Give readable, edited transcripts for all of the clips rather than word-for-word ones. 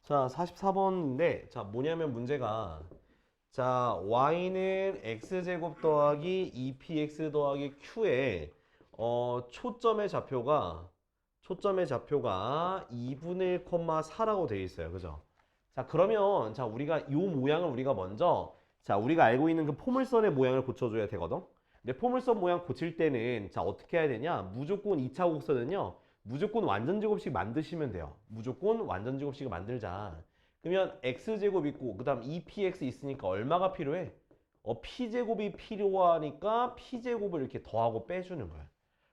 자, 44번인데, 자, 뭐냐면 문제가, 자, y는 x제곱 더하기 2px 더하기 q에, 초점의 좌표가 2분의 1, 4라고 되어 있어요. 그죠? 자, 그러면, 자, 우리가 요 모양을 우리가 먼저, 자, 우리가 알고 있는 그 포물선의 모양을 고쳐줘야 되거든? 근데 포물선 모양 고칠 때는, 자, 어떻게 해야 되냐? 무조건 2차 곡선은요, 무조건 완전제곱식 만드시면 돼요. 무조건 완전제곱식을 만들자. 그러면 x제곱 있고 그 다음 2px 있으니까 얼마가 필요해? p제곱이 필요하니까 p제곱을 이렇게 더하고 빼주는 거야.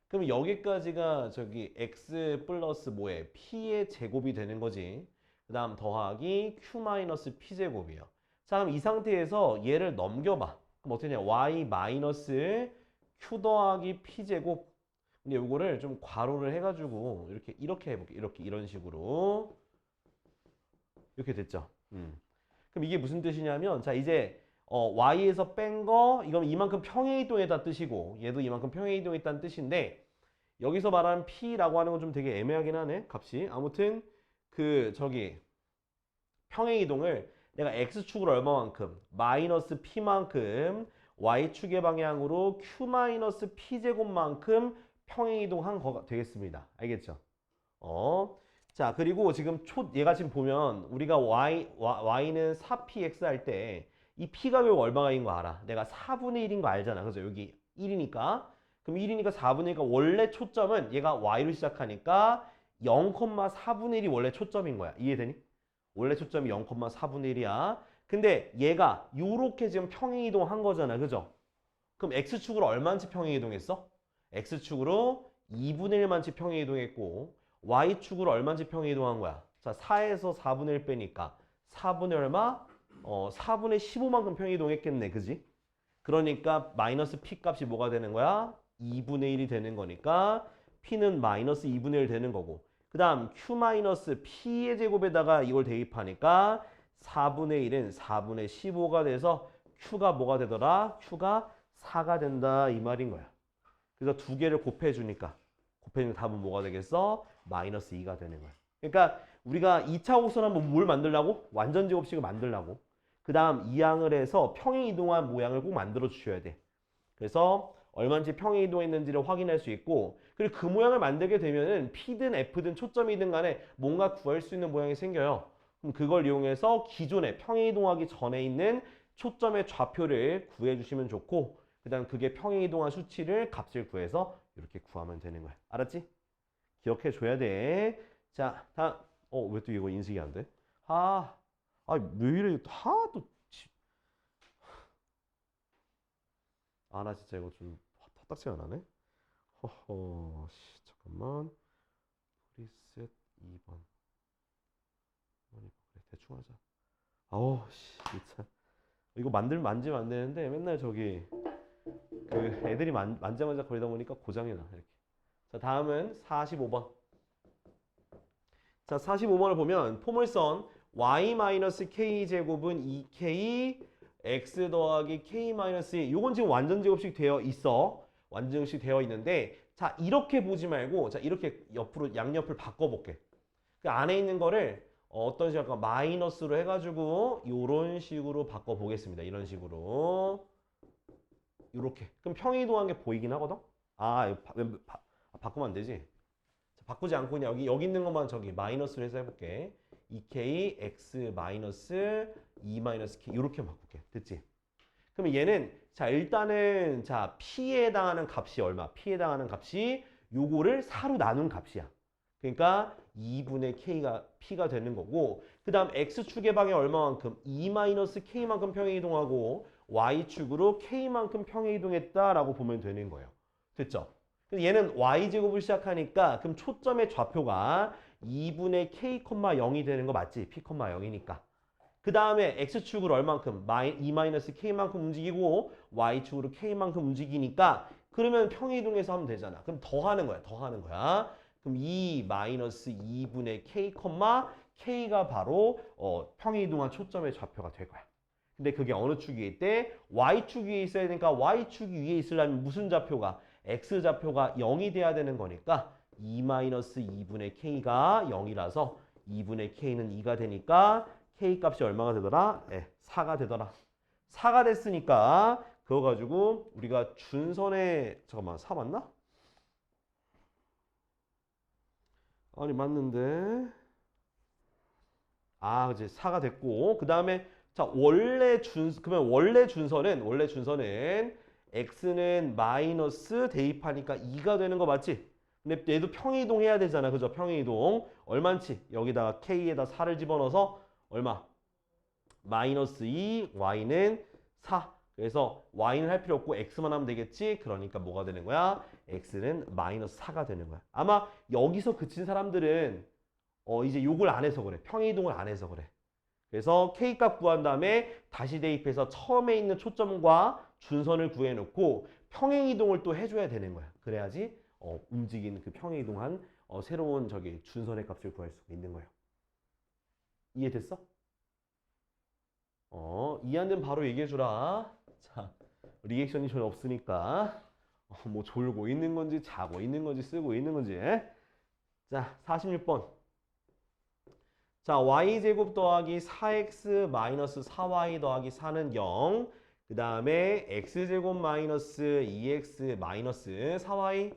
그럼 여기까지가 저기 x 플러스 뭐에 p의 제곱이 되는 거지. 그 다음 더하기 q 마이너스 p제곱이에요. 자, 그럼 이 상태에서 얘를 넘겨봐. 그럼 어떻게 되냐? y 마이너스 q 더하기 p제곱. 근데 요거를 좀 괄호를 해가지고 이렇게 해볼게. 이런 식으로. 이렇게 됐죠. 그럼 이게 무슨 뜻이냐면, 자, 이제, y에서 뺀 거, 이건 이만큼 평행이동에다 뜻이고, 얘도 이만큼 평행이동했다는 뜻인데, 여기서 말하는 p라고 하는 건 좀 되게 애매하긴 하네, 값이. 아무튼, 평행이동을 내가 x축으로 얼마만큼, 마이너스 p만큼, y축의 방향으로 q 마이너스 p제곱만큼 평행이동한 거가 되겠습니다. 알겠죠? 자, 그리고 지금 얘가 지금 보면 우리가 y는 4px 할 때 이 p가 결국 얼마인 거 알아? 내가 4분의 1인 거 알잖아. 그래서 여기 1이니까. 그럼 1이니까 4분의 1이니까 원래 초점은 얘가 y로 시작하니까 0,4분의 1이 원래 초점인 거야. 이해되니? 원래 초점이 0,4분의 1이야. 근데 얘가 요렇게 지금 평행이동한 거잖아. 그죠? 그럼 x축으로 얼마만치 평행이동했어? x축으로 2분의 1만치 평행이동했고 y축으로 얼마인지 평행이동한 거야? 자, 4에서 4분의 1 빼니까 4분의 얼마? 4분의 15만큼 평행이동했겠네. 그지? 그러니까 마이너스 p 값이 뭐가 되는 거야? 2분의 1이 되는 거니까 p는 마이너스 2분의 1 되는 거고 그 다음 q 마이너스 p의 제곱에다가 이걸 대입하니까 4분의 1은 4분의 15가 돼서 q가 뭐가 되더라? q가 4가 된다 이 말인 거야. 그래서 두 개를 곱해주니까 답은 뭐가 되겠어? 마이너스 2가 되는 거야. 그러니까 우리가 2차 곡선 한번 뭘 만들려고? 완전제곱식을 만들려고. 그 다음 이항을 해서 평행이동한 모양을 꼭 만들어 주셔야 돼. 그래서 얼마인지 평행이동했는지를 확인할 수 있고 그리고 그 모양을 만들게 되면은 P든 F든 초점이든 간에 뭔가 구할 수 있는 모양이 생겨요. 그럼 그걸 이용해서 기존에 평행이동하기 전에 있는 초점의 좌표를 구해주시면 좋고 그 다음 그게 평행이동한 수치를 값을 구해서 이렇게 구하면 되는 거야. 알았지? 기억해 줘야 돼. 자, 다음. 왜 또 이거 인식이 안 돼? 왜 이래? 나 진짜 이거 좀 헛딱지가 나네. 잠깐만. 프리셋 2번. 그래, 대충 하자. 진짜. 이거 만지면 안 되는데 맨날 애들이 만져만져 거리다 보니까 고장이 나. 이렇게. 자, 다음은 45번. 자, 45번을 보면 포물선 y-k 제곱은 2k x 더하기 k-2 요건 지금 완전제곱식 되어 있어. 완전제곱식 되어 있는데 자, 이렇게 보지 말고 자, 이렇게 옆으로 양옆을 바꿔볼게. 그 안에 있는 거를 어떤 식으로 할까? 마이너스로 해가지고 이런 식으로 바꿔보겠습니다. 이런 식으로 이렇게. 그럼 평행이동한 게 보이긴 하거든? 바꾸면 안 되지? 자, 바꾸지 않고 그냥 여기 있는 것만 마이너스로 해서 해볼게. 2k x 마이너스 2 마이너스 k 이렇게 바꿀게. 됐지? 그러면 얘는 자 일단은 자 p에 해당하는 값이 얼마? p에 해당하는 값이 요거를 4로 나눈 값이야. 그러니까 2분의 k가 p가 되는 거고 그 다음 x축의 방에 얼마만큼? 2-k만큼 평행이동하고 y축으로 k만큼 평행이동했다라고 보면 되는 거예요. 됐죠? 근데 얘는 y제곱을 시작하니까 그럼 초점의 좌표가 2분의 k, 0이 되는 거 맞지? p, 0이니까. 그 다음에 x축으로 얼만큼? 2-k만큼 움직이고 y축으로 k만큼 움직이니까 그러면 평행이동해서 하면 되잖아. 그럼 더하는 거야. 그럼 2-2분의 k, k가 바로 평행이동한 초점의 좌표가 될 거야. 근데 그게 어느 축이 있대? y축 위에 있어야 되니까 y축 위에 있으려면 무슨 좌표가? x좌표가 0이 돼야 되는 거니까 2-2분의 k가 0이라서 2분의 k는 2가 되니까 k 값이 얼마가 되더라? 4가 되더라. 4가 됐으니까 그거 가지고 우리가 준선의 잠깐만 4 맞나? 아니 맞는데 그치 4가 됐고 그 다음에 자 그러면 원래 준선은 x는 마이너스 대입하니까 2가 되는 거 맞지? 근데 얘도 평행이동 해야 되잖아. 그죠? 평행이동. 얼만치? 여기다가 k에다 4를 집어넣어서 얼마? 마이너스 2, y는 4. 그래서 y는 할 필요 없고 x만 하면 되겠지? 그러니까 뭐가 되는 거야? x는 마이너스 4가 되는 거야. 아마 여기서 그친 사람들은 이제 요걸 안 해서 그래. 평행이동을 안 해서 그래. 그래서 k값 구한 다음에 다시 대입해서 처음에 있는 초점과 준선을 구해놓고 평행이동을 또 해줘야 되는 거야. 그래야지 움직이는 그 평행이동한 새로운 저기 준선의 값을 구할 수가 있는 거예요. 이해됐어? 이해 안 되면 바로 얘기해주라. 자, 리액션이 전혀 없으니까 뭐 졸고 있는 건지 자고 있는 건지 쓰고 있는 건지. 자, 46번. 자, y제곱 더하기 4x 마이너스 4y 더하기 4는 0. 그 다음에 x제곱 마이너스 2x 마이너스 4y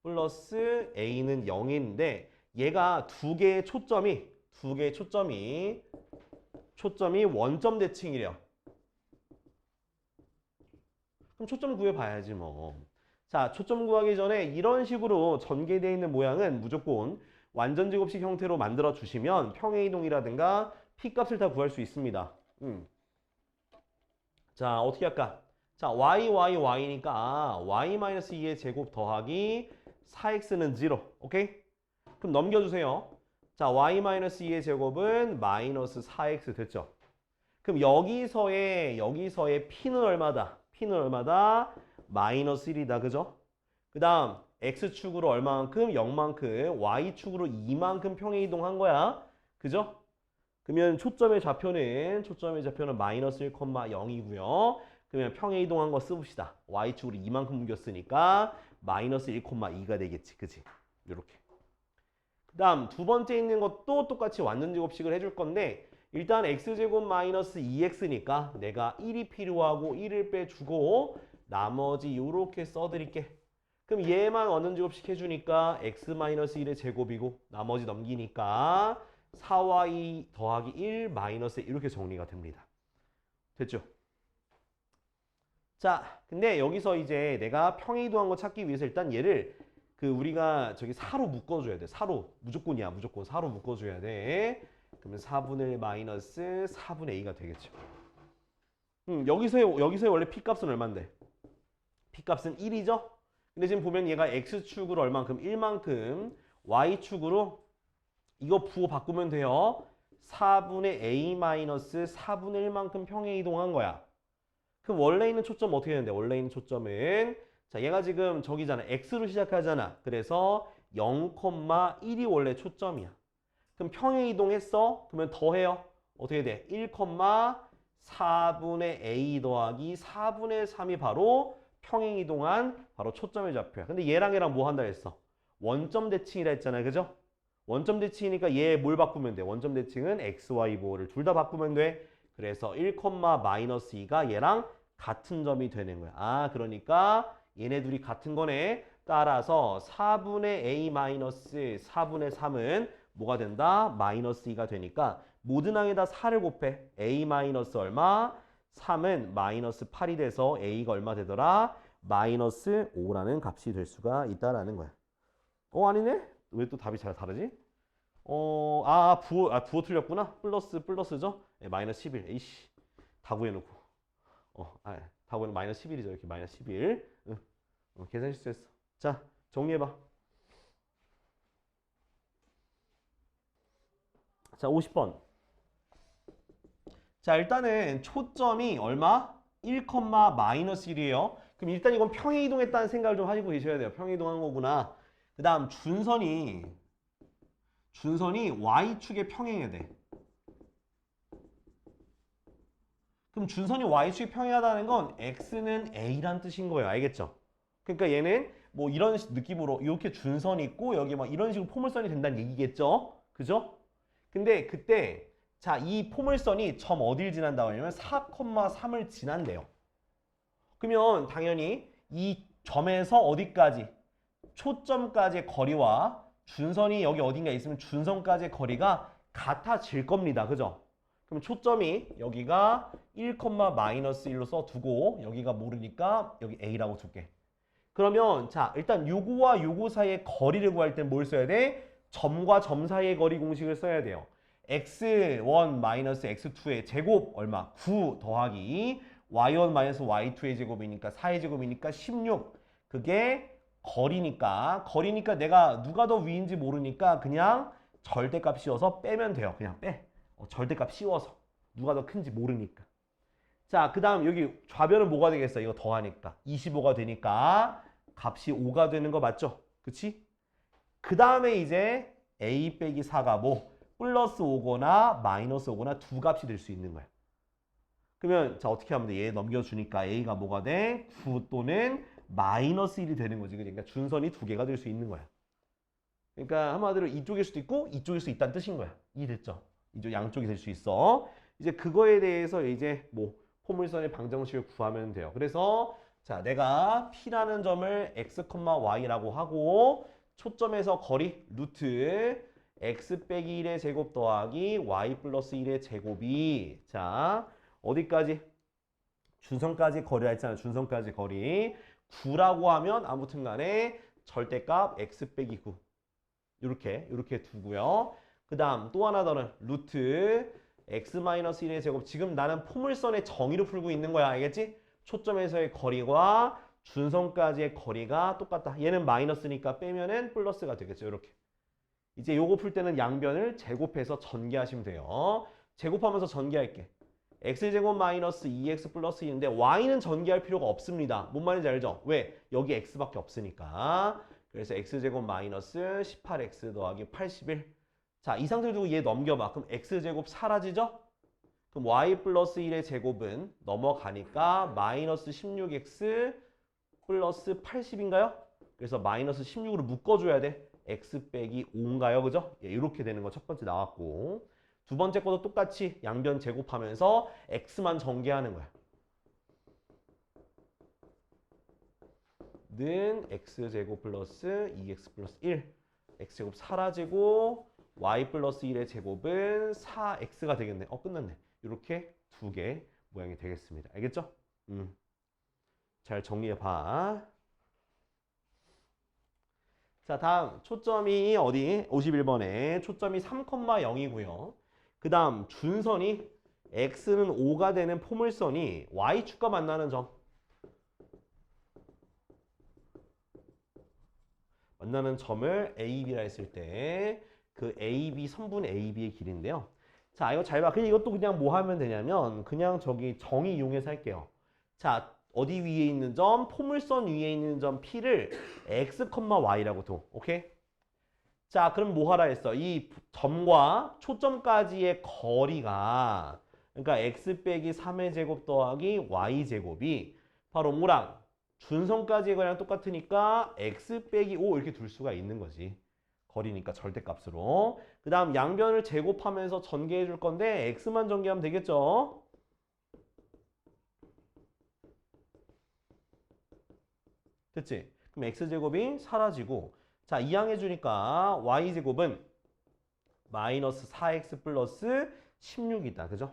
플러스 a는 0인데 얘가 두 개의 초점이 원점 대칭이래요. 그럼 초점 구해봐야지 뭐. 자, 초점 구하기 전에 이런 식으로 전개되어 있는 모양은 무조건 완전제곱식 형태로 만들어 주시면 평행이동이라든가 p값을 다 구할 수 있습니다. 자, 어떻게 할까? 자, y니까 y-2의 제곱 더하기 4x는 0. 오케이? 그럼 넘겨주세요. 자, y-2의 제곱은 마이너스 4x 됐죠? 그럼 여기서의 p는 얼마다? 마이너스 1이다. 그죠? 그 다음 x축으로 얼마만큼? 0만큼, y축으로 2만큼 평행이동한 거야. 그죠? 그러면 초점의 좌표는 마이너스 1,0이고요. 그러면 평행이동한 거 써봅시다. y축으로 2만큼 옮겼으니까 마이너스 1,2가 되겠지. 그치? 이렇게. 그 다음 두 번째 있는 것도 똑같이 완전제곱식을 해줄 건데 일단 x제곱 마이너스 2x니까 내가 1이 필요하고 1을 빼주고 나머지 이렇게 써드릴게. 그럼 얘만 완전제곱식 해주니까 x 마이너스 1의 제곱이고 나머지 넘기니까 4y 더하기 1 마이너스 이렇게 정리가 됩니다. 됐죠? 자, 근데 여기서 이제 내가 평행이동한 거 찾기 위해서 일단 얘를 우리가 저기 4로 묶어줘야 돼. 4로. 무조건이야. 무조건 4로 묶어줘야 돼. 그러면 4분의 1 마이너스 4분의 a가 되겠죠. 여기서의 원래 p값은 얼만데? p값은 1이죠? 근데 지금 보면 얘가 x축으로 얼만큼? 1만큼 y축으로 이거 부호 바꾸면 돼요. 4분의 a 마이너스 4분의 1만큼 평행이동한 거야. 그럼 원래 있는 초점 어떻게 되는데? 원래 있는 초점은 자, 얘가 지금 저기잖아. x로 시작하잖아. 그래서 0,1이 원래 초점이야. 그럼 평행이동했어? 그러면 더해요. 어떻게 돼? 1,4분의 a 더하기 4분의 3이 바로 평행이동한 바로 초점의 좌표야. 근데 얘랑 뭐 한다 했어? 원점 대칭이라 했잖아요. 그죠? 원점 대칭이니까 얘 뭘 바꾸면 돼? 원점 대칭은 x, y 보호를 둘 다 바꾸면 돼. 그래서 1,-2가 얘랑 같은 점이 되는 거야. 그러니까 얘네 둘이 같은 거네. 따라서 4분의 a 마이너스 4분의 3은 뭐가 된다? 마이너스 2가 되니까 모든 항에다 4를 곱해. a 마이너스 얼마? 3은 마이너스 8이 돼서 a가 얼마 되더라? 마이너스 5라는 값이 될 수가 있다라는 거야. 아니네? 왜 또 답이 잘 다르지? 부호 틀렸구나. 플러스죠? 마이너스 11. 에이씨. 다 구해놓고. 다 구해놓고 마이너스 11이죠. 이렇게 마이너스 11. 계산 실수했어. 자, 정리해봐. 자, 50번. 자, 일단은 초점이 얼마? 1, 마이너스 1이에요. 그럼 일단 이건 평행이동했다는 생각을 좀 하시고 계셔야 돼요. 평행이동한 거구나. 그 다음 준선이 y축에 평행해야 돼. 그럼 준선이 y축에 평행하다는 건 x는 a란 뜻인 거예요. 알겠죠? 그러니까 얘는 뭐 이런 느낌으로 이렇게 준선이 있고 여기 막 이런 식으로 포물선이 된다는 얘기겠죠? 그죠? 근데 그때 자, 이 포물선이 점 어딜 지난다고 하냐면 4,3을 지난대요. 그러면 당연히 이 점에서 어디까지? 초점까지의 거리와 준선이 여기 어딘가에 있으면 준선까지의 거리가 같아질 겁니다. 그죠? 그럼 초점이 여기가 1,-1로 써두고 여기가 모르니까 여기 A라고 줄게. 그러면 자 일단 요거와 요거 사이의 거리를 구할 땐 뭘 써야 돼? 점과 점 사이의 거리 공식을 써야 돼요. x1 마이너스 x2의 제곱 얼마? 9 더하기 y1 마이너스 y2의 제곱이니까 4의 제곱이니까 16. 그게 거리니까 내가 누가 더 위인지 모르니까 그냥 절대값 씌워서 빼면 돼요. 그냥 빼. 절대값 씌워서. 누가 더 큰지 모르니까. 자, 그 다음 여기 좌변은 뭐가 되겠어? 이거 더하니까 25가 되니까 값이 5가 되는 거 맞죠? 그치? 그 다음에 이제 a 빼기 4가 뭐 플러스 5거나 마이너스 5거나 두 값이 될 수 있는 거야. 그러면 자 어떻게 하면 돼? 얘 넘겨주니까 a가 뭐가 돼? 9 또는 마이너스 1이 되는 거지. 그러니까 준선이 두 개가 될 수 있는 거야. 그러니까 한마디로 이쪽일 수도 있고 이쪽일 수 있다는 뜻인 거야. 이해됐죠? 이쪽 양쪽이 될 수 있어. 이제 그거에 대해서 이제 뭐 포물선의 방정식을 구하면 돼요. 그래서 자 내가 P라는 점을 x, y라고 하고 초점에서 거리 루트 x 빼기 1의 제곱 더하기 y 플러스 1의 제곱이 자 어디까지? 준선까지 거리라 했잖아. 준선까지 거리 9라고 하면 아무튼 간에 절대값 x 빼기 9 이렇게 두고요. 그 다음 또 하나 더는 루트 x-1의 제곱. 지금 나는 포물선의 정의로 풀고 있는 거야. 알겠지? 초점에서의 거리와 준선까지의 거리가 똑같다. 얘는 마이너스니까 빼면은 플러스가 되겠죠. 이렇게. 이제 요거 풀 때는 양변을 제곱해서 전개하시면 돼요. 제곱하면서 전개할게. x제곱 마이너스 2x 플러스 2인데 y는 전개할 필요가 없습니다. 뭔 말인지 알죠? 왜? 여기 x밖에 없으니까. 그래서 x제곱 마이너스 18x 더하기 81. 자, 이 상태를 두고 얘 넘겨봐. 그럼 x제곱 사라지죠? 그럼 y 플러스 1의 제곱은 넘어가니까 마이너스 16x 플러스 80인가요? 그래서 마이너스 16으로 묶어줘야 돼. x 빼기 5인가요? 그죠? 예, 이렇게 되는 거 첫 번째 나왔고 두 번째 것도 똑같이 양변 제곱하면서 x만 전개하는 거야. 는 x제곱 플러스 2x 플러스 1 x제곱 사라지고 y 플러스 1의 제곱은 4x가 되겠네. 끝났네. 이렇게 두 개 모양이 되겠습니다. 알겠죠? 잘 정리해봐. 자, 다음 초점이 어디? 51번에 초점이 3,0이고요. 그 다음 준선이 x는 5가 되는 포물선이 y축과 만나는 점. 만나는 점을 AB라 했을 때 그 AB, 선분 AB의 길인데요. 자, 이거 잘 봐. 그냥 이것도 그냥 뭐 하면 되냐면 그냥 저기 정의 이용해서 할게요. 자, 어디 위에 있는 점? 포물선 위에 있는 점 P를 x, y라고 둬. 오케이? 자, 그럼 뭐 하라 했어? 이 점과 초점까지의 거리가 그러니까 x 빼기 3의 제곱 더하기 y 제곱이 바로 뭐랑 준선까지의 거리랑 똑같으니까 x 빼기 5 이렇게 둘 수가 있는 거지. 거리니까 절대값으로. 그 다음 양변을 제곱하면서 전개해 줄 건데 x만 전개하면 되겠죠? 됐지? 그럼 x제곱이 사라지고 자 이항해 주니까 y제곱은 마이너스 4x 플러스 16이다. 그죠?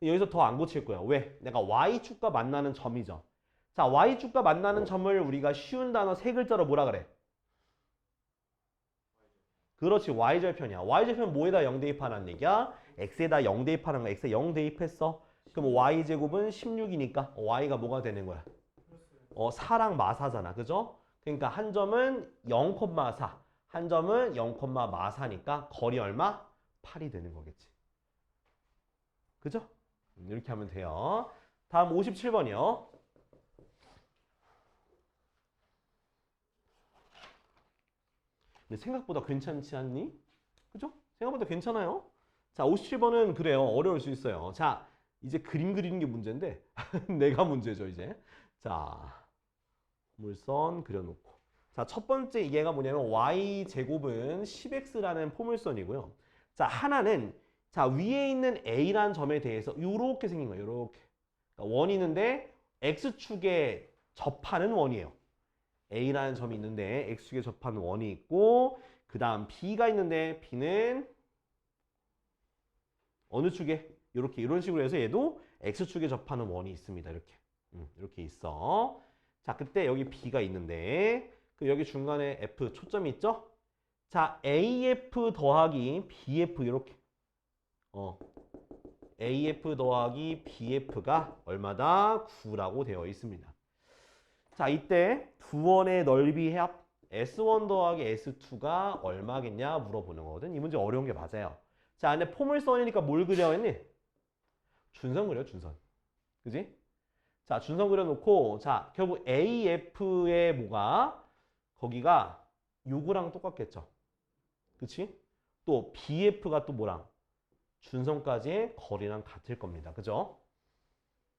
여기서 더 안 고칠 거야. 왜? 내가 y축과 만나는 점이죠. 자 y축과 만나는 점을 우리가 쉬운 단어 세 글자로 뭐라 그래? 그렇지. y절편이야. y절편 뭐에다 0 대입하라는 얘기야? x에다 0 대입하는 거야. x에 0 대입했어. 그럼 y제곱은 16이니까 y가 뭐가 되는 거야? 4랑 마사잖아. 그죠? 그러니까 한 점은 0,4. 한 점은 0,마사니까 거리 얼마? 8이 되는 거겠지. 그죠? 이렇게 하면 돼요. 다음 57번이요. 근데 생각보다 괜찮지 않니? 그죠? 생각보다 괜찮아요. 자, 57번은 그래요. 어려울 수 있어요. 자, 이제 그림 그리는 게 문제인데 내가 문제죠, 이제. 자, 물선 그려놓고. 자, 첫 번째 얘가 뭐냐면 y제곱은 10x라는 포물선이고요. 자, 하나는 자, 위에 있는 a라는 점에 대해서 이렇게 생긴 거예요. 이렇게. 그러니까 원이 있는데 x축에 접하는 원이에요. a라는 점이 있는데 x축에 접하는 원이 있고 그 다음 b가 있는데 b는 어느 축에? 이렇게 이런 식으로 해서 얘도 x축에 접하는 원이 있습니다. 이렇게. 이렇게 있어. 자, 그때 여기 b가 있는데 그 여기 중간에 f 초점이 있죠? 자, AF 더하기 BF 이렇게. AF 더하기 BF가 얼마다? 9라고 되어 있습니다. 자, 이때 두 원의 넓이 합 S1 더하기 S2가 얼마겠냐 물어보는 거거든. 이 문제 어려운 게 맞아요. 자, 근데 포물선이니까 뭘 그려 했니? 준선 그려, 준선. 그지? 자, 준선 그려놓고 자, 결국 AF의 뭐가? 거기가 요거랑 똑같겠죠. 그치? 또 BF가 또 뭐랑? 준선까지의 거리랑 같을 겁니다. 그죠?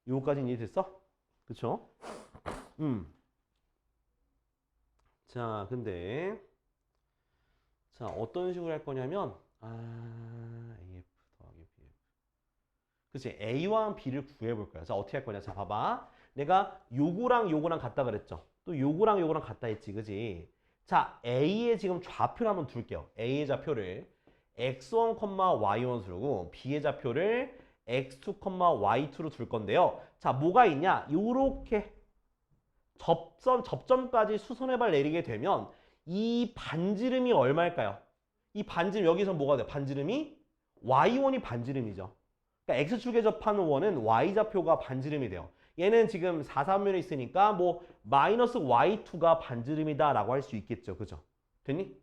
요거까지는 이해됐어? 그쵸? 자, 근데 자, 어떤 식으로 할 거냐면 AF 더하기 BF. 그치? A와 B를 구해볼 거야. 자, 어떻게 할 거냐? 자, 봐봐. 내가 요거랑 요거랑 같다 그랬죠? 또 요거랑 요거랑 같다 했지. 그지? 자, A의 지금 좌표를 한번 둘게요. A의 좌표를 x1, y1 두고 B의 좌표를 x2, y2로 둘 건데요. 자, 뭐가 있냐? 요렇게 접점까지 수선의 발 내리게 되면 이 반지름이 얼마일까요? 이 반지름 여기서 뭐가 돼요? 반지름이 y1이 반지름이죠. 그러니까 x축에 접하는 원은 y좌표가 반지름이 돼요. 얘는 지금 4,3면에 있으니까 뭐 마이너스 y2가 반지름이다 라고 할 수 있겠죠. 그죠? 됐니?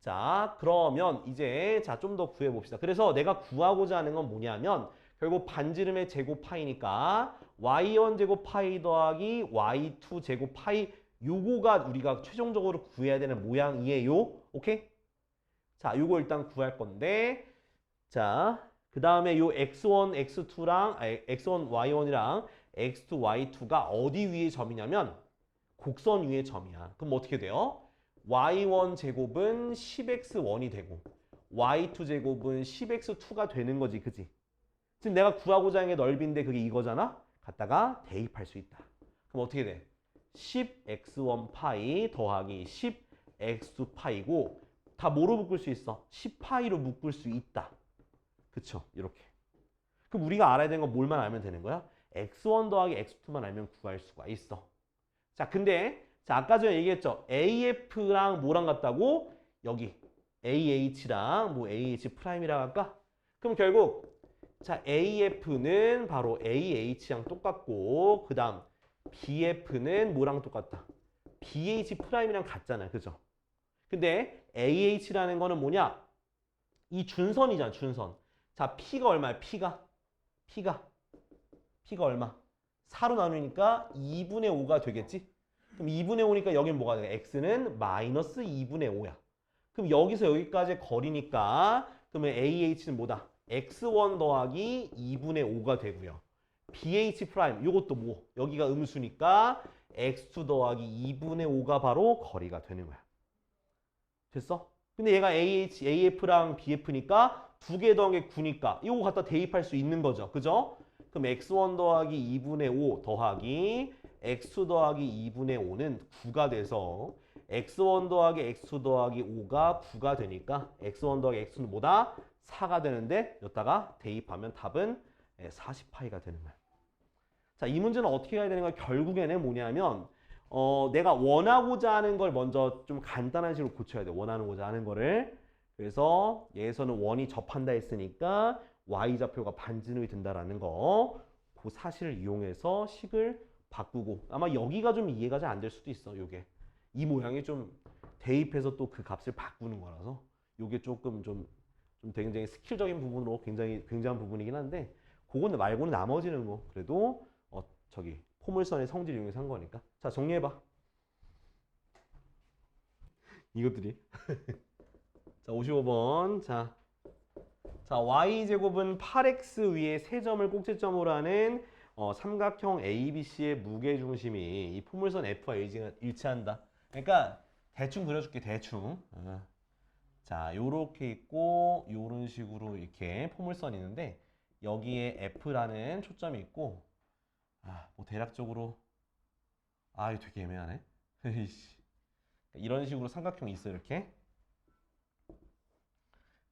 자, 그러면 이제 자, 좀 더 구해봅시다. 그래서 내가 구하고자 하는 건 뭐냐면 결국 반지름의 제곱 파이니까 y1 제곱 파이 더하기 y2 제곱 파이 요거가 우리가 최종적으로 구해야 되는 모양이에요. 오케이? 자, 요거 일단 구할 건데 자, 그 다음에 요 x1, x2랑 x1, y1이랑 x2, y2가 어디 위의 점이냐면 곡선 위의 점이야. 그럼 어떻게 돼요? y1 제곱은 10x1이 되고 y2 제곱은 10x2가 되는 거지. 그지? 지금 내가 구하고자 하는 게 넓이인데 그게 이거잖아? 갖다가 대입할 수 있다. 그럼 어떻게 돼? 10x1 파이 더하기 10x2 파이고 다 뭐로 묶을 수 있어? 10파이로 묶을 수 있다. 그쵸? 이렇게. 그럼 우리가 알아야 되는 건 뭘만 알면 되는 거야? x1 더하기 x2만 알면 구할 수가 있어. 자, 근데 자, 아까 전에 얘기했죠. AF랑 뭐랑 같다고? 여기 AH랑 뭐 AH 프라임이랑 할까? 그럼 결국 자, AF는 바로 AH랑 똑같고 그 다음 BF는 뭐랑 똑같다? BH 프라임이랑 같잖아. 그죠? 근데 AH라는 거는 뭐냐? 이 준선이잖아. 준선. 자, P가 얼마야? P가 얼마? 4로 나누니까 2분의 5가 되겠지? 그럼 2분의 5니까 여긴 뭐가 돼? X는 마이너스 2분의 5야. 그럼 여기서 여기까지 거리니까 그러면 AH는 뭐다? X1 더하기 2분의 5가 되고요. BH 프라임 이것도 뭐? 여기가 음수니까 X2 더하기 2분의 5가 바로 거리가 되는 거야. 됐어? 근데 얘가 AF랑 BF니까 두 개 더한 게 9니까 이거 갖다 대입할 수 있는 거죠. 그죠? 그럼 X1 더하기 2분의 5 더하기 X2 더하기 2분의 5는 9가 돼서 X1 더하기 X2 더하기 5가 9가 되니까 X1 더하기 X2는 뭐다? 4가 되는데 여기다가 대입하면 답은 40파이가 되는 거야. 자, 이 문제는 어떻게 해야 되는 거야? 결국에는 뭐냐면 내가 원하고자 하는 걸 먼저 좀 간단한 식으로 고쳐야 돼. 원하고자 하는 거를. 그래서 얘에서는 원이 접한다 했으니까 y좌표가 반지름이 된다라는 거. 그 사실을 이용해서 식을 바꾸고 아마 여기가 좀 이해가 잘 안 될 수도 있어. 요게. 이 모양이 좀 대입해서 또 그 값을 바꾸는 거라서 요게 조금 좀 굉장히 스킬적인 부분으로 굉장한 부분이긴 한데 그건 말고는 나머지는 뭐 그래도 저기 포물선의 성질 이용해서 한 거니까. 자, 정리해봐. 이것들이. 자, 55번. 자, y제곱은 8x 위에 세 점을 꼭지점으로 하는 삼각형 ABC의 무게중심이 이 포물선 F와 일치한다. 그러니까 대충 그려줄게 대충. 자, 요렇게 있고 요런 식으로 이렇게 포물선이 있는데 여기에 F라는 초점이 있고 뭐 대략적으로 이거 되게 애매하네. 이런 식으로 삼각형이 있어 이렇게.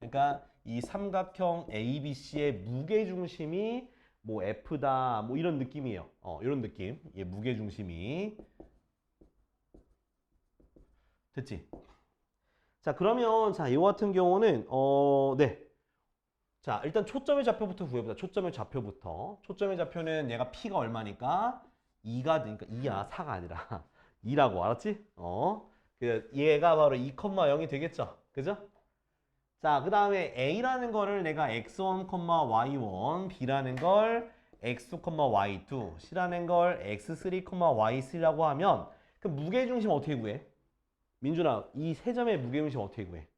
그러니까 이 삼각형 ABC의 무게중심이 뭐 F다 뭐 이런 느낌이에요. 이런 느낌. 예, 무게중심이. 됐지? 자, 그러면 자, 이거 같은 경우는 네. 자, 일단 초점의 좌표부터 구해보자. 초점의 좌표부터. 초점의 좌표는 얘가 P가 얼마니까 2가 되니까 2야. 4가 아니라 2라고 알았지? 얘가 바로 2,0이 되겠죠? 그죠? 자, 그 다음에 A라는 거를 내가 x1, y1, B라는 걸 x2, y2, C라는 걸 x3, y3라고 하면 그 무게중심 어떻게 구해? 민준아, 이 세 점의 무게중심 어떻게 구해?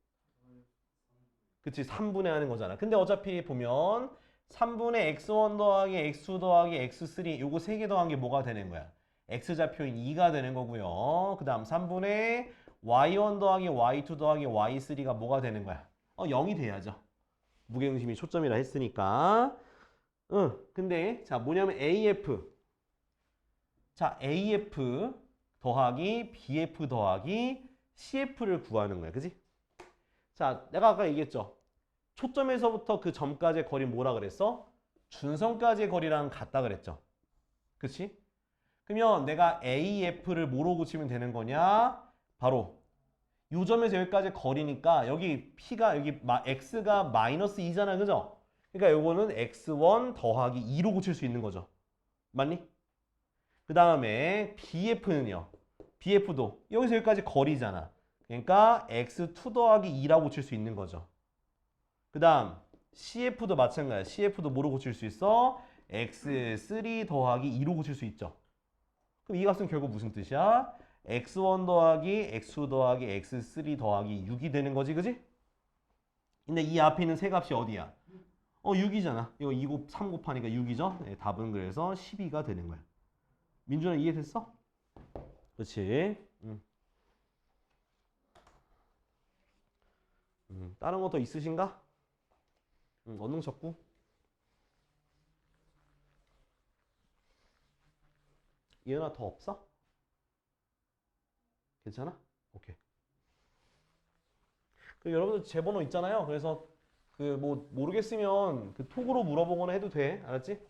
그치, 3분의 하는 거잖아. 근데 어차피 보면 3분의 x1 더하기 x2 더하기 x3 요거 3개 더한 게 뭐가 되는 거야? x좌표인 2가 되는 거고요. 그 다음 3분의 y1 더하기 y2 더하기 y3가 뭐가 되는 거야? 0이 돼야죠. 무게중심이 초점이라 했으니까. 근데 자 뭐냐면 AF. 자 AF 더하기 BF 더하기 CF를 구하는 거야. 그지? 자 내가 아까 얘기했죠. 초점에서부터 그 점까지의 거리 뭐라 그랬어? 준선까지의 거리랑 같다 그랬죠. 그치? 그러면 내가 AF를 뭐로 고치면 되는 거냐? 바로 요 점에서 여기까지 거리니까 여기 P가 여기 X가 마이너스 2잖아. 그죠? 그러니까 요거는 X1 더하기 2로 고칠 수 있는 거죠. 맞니? 그 다음에 BF는요. BF도 여기서 여기까지 거리잖아. 그러니까 X2 더하기 2라고 고칠 수 있는 거죠. 그 다음 CF도 마찬가지야. CF도 뭐로 고칠 수 있어? X3 더하기 2로 고칠 수 있죠. 그럼 이 값은 결국 무슨 뜻이야? x1 더하기 x2 더하기 x3 더하기 6이 되는 거지, 그지? 근데 이 앞에 있는 세 값이 어디야? 6이잖아. 이거 3 곱하니까 6이죠? 네, 답은 그래서 12가 되는 거야. 민준아 이해됐어? 그렇지. 다른 거 더 있으신가? 언능 적구? 이현아 더 없어? 괜찮아? 오케이. 그 여러분들 제 번호 있잖아요. 그래서 그 뭐 모르겠으면 그 톡으로 물어보거나 해도 돼. 알았지?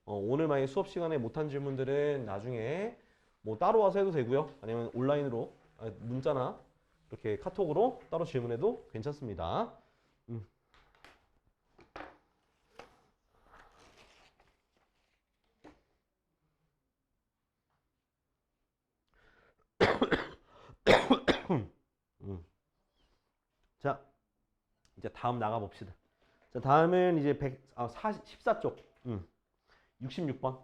오늘 만약에 수업 시간에 못한 질문들은 나중에 뭐 따로 와서 해도 되고요. 아니면 온라인으로 문자나 이렇게 카톡으로 따로 질문해도 괜찮습니다. 자, 이제 다음 나가봅시다. 자, 다음은 이제 14쪽. 66번.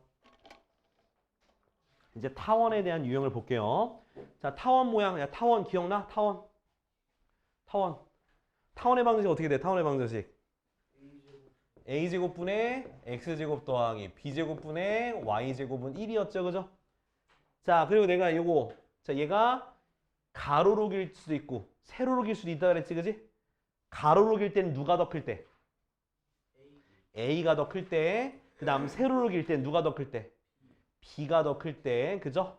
이제 타원에 대한 유형을 볼게요. 자, 타원 모양. 야, 타원 기억나? 타원. 타원. 타원의 방정식 어떻게 돼? 타원의 방정식. a제곱분의 x제곱 더하기 b제곱분의 y제곱은 1이었죠. 그죠? 자, 그리고 내가 요거. 자, 얘가 가로로 길 수도 있고 세로로 길 수도 있다 그랬지. 그지? 가로로 길 때는 누가 더 클 때? A가 더 클 때. 그 다음 세로로 길 때는 누가 더 클 때? B가 더 클 때. 그죠?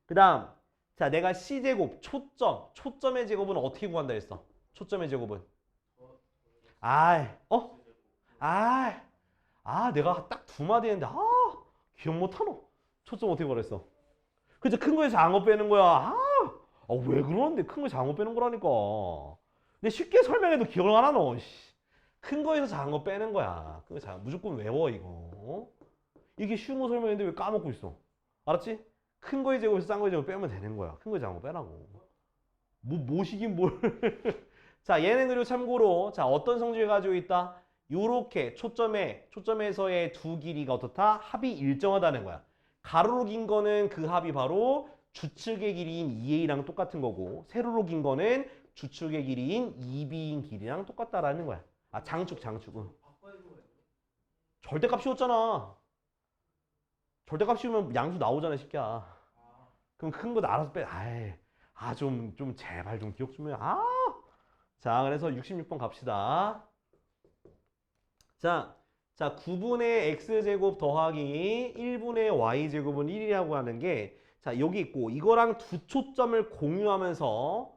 그 다음 자 내가 C제곱 초점의 제곱은 어떻게 구한다 했어? 초점의 제곱은 내가 딱 두 마디 했는데 기억 못하노. 초점 어떻게 구하랬어? 그죠? 큰 거에서 작은 거 빼는 거야. 왜 그러는데 큰 거에서 작은 거 빼는 거라니까. 근데 쉽게 설명해도 기억을 안 하노. 큰 거에서 작은 거 빼는 거야. 그거 무조건 외워 이거. 이게 쉬운 거 설명했는데 왜 까먹고 있어? 알았지? 큰 거의 제곱에서 싼 거의 제곱 빼면 되는 거야. 큰 거에 작은 거 빼라고. 뭐시긴 뭘. 자, 얘는 그리고 참고로 자 어떤 성질을 가지고 있다? 요렇게 초점에서의 두 길이가 어떻다? 합이 일정하다는 거야. 가로로 긴 거는 그 합이 바로 주측의 길이인 2a랑 똑같은 거고 세로로 긴 거는 주측의 길이인 2b인 길이랑 똑같다라는 거야. 장축. 절대값 씌웠잖아. 절대값 씌우면 양수 나오잖아, 새끼야. 그럼 큰 거 알아서 빼. 좀 제발 좀 기억 좀 해. 자, 그래서 66번 갑시다. 자, 9분의 x제곱 더하기 1분의 y제곱은 1이라고 하는 게, 자, 여기 있고, 이거랑 두 초점을 공유하면서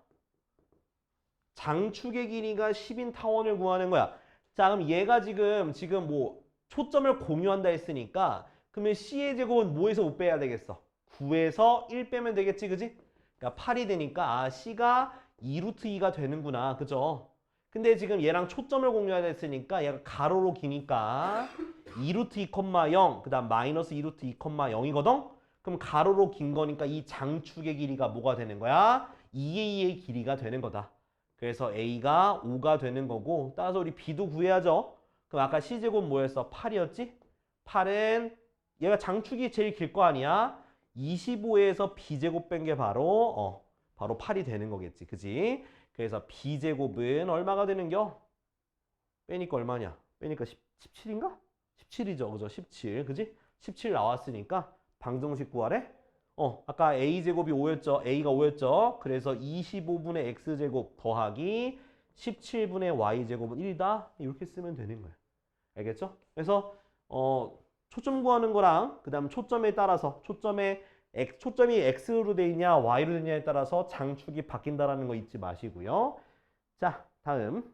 장축의 길이가 10인 타원을 구하는 거야. 자, 그럼 얘가 지금 뭐, 초점을 공유한다 했으니까, 그러면 C의 제곱은 뭐에서 못 빼야 되겠어? 9에서 1 빼면 되겠지, 그지? 그러니까 8이 되니까, C가 2루트 2가 되는구나, 그죠? 근데 지금 얘랑 초점을 공유하다 했으니까 얘가 가로로 기니까 2루트 2, 0, 그 다음 마이너스 2루트 2, 0이거든? 그럼 가로로 긴 거니까 이 장축의 길이가 뭐가 되는 거야? 2의 2의 길이가 되는 거다. 그래서 A가 5가 되는 거고, 따라서 우리 B도 구해야죠. 그럼 아까 C제곱 뭐였어? 8이었지? 8은 얘가 장축이 제일 길 거 아니야? 25에서 B제곱 뺀 게 바로 8이 되는 거겠지. 그지? 그래서 B제곱은 얼마가 되는겨? 빼니까 얼마냐? 빼니까 17인가? 17이죠. 그죠? 17. 그지? 17 나왔으니까 방정식 구하래? 아까 A제곱이 5였죠. A가 5였죠. 그래서 25분의 X제곱 더하기 17분의 Y제곱은 1이다. 이렇게 쓰면 되는 거야. 알겠죠? 그래서 초점 구하는 거랑 그 다음 초점에 따라서 초점이 X로 돼 있냐 Y로 돼 있냐에 따라서 장축이 바뀐다라는 거 잊지 마시고요. 자, 다음.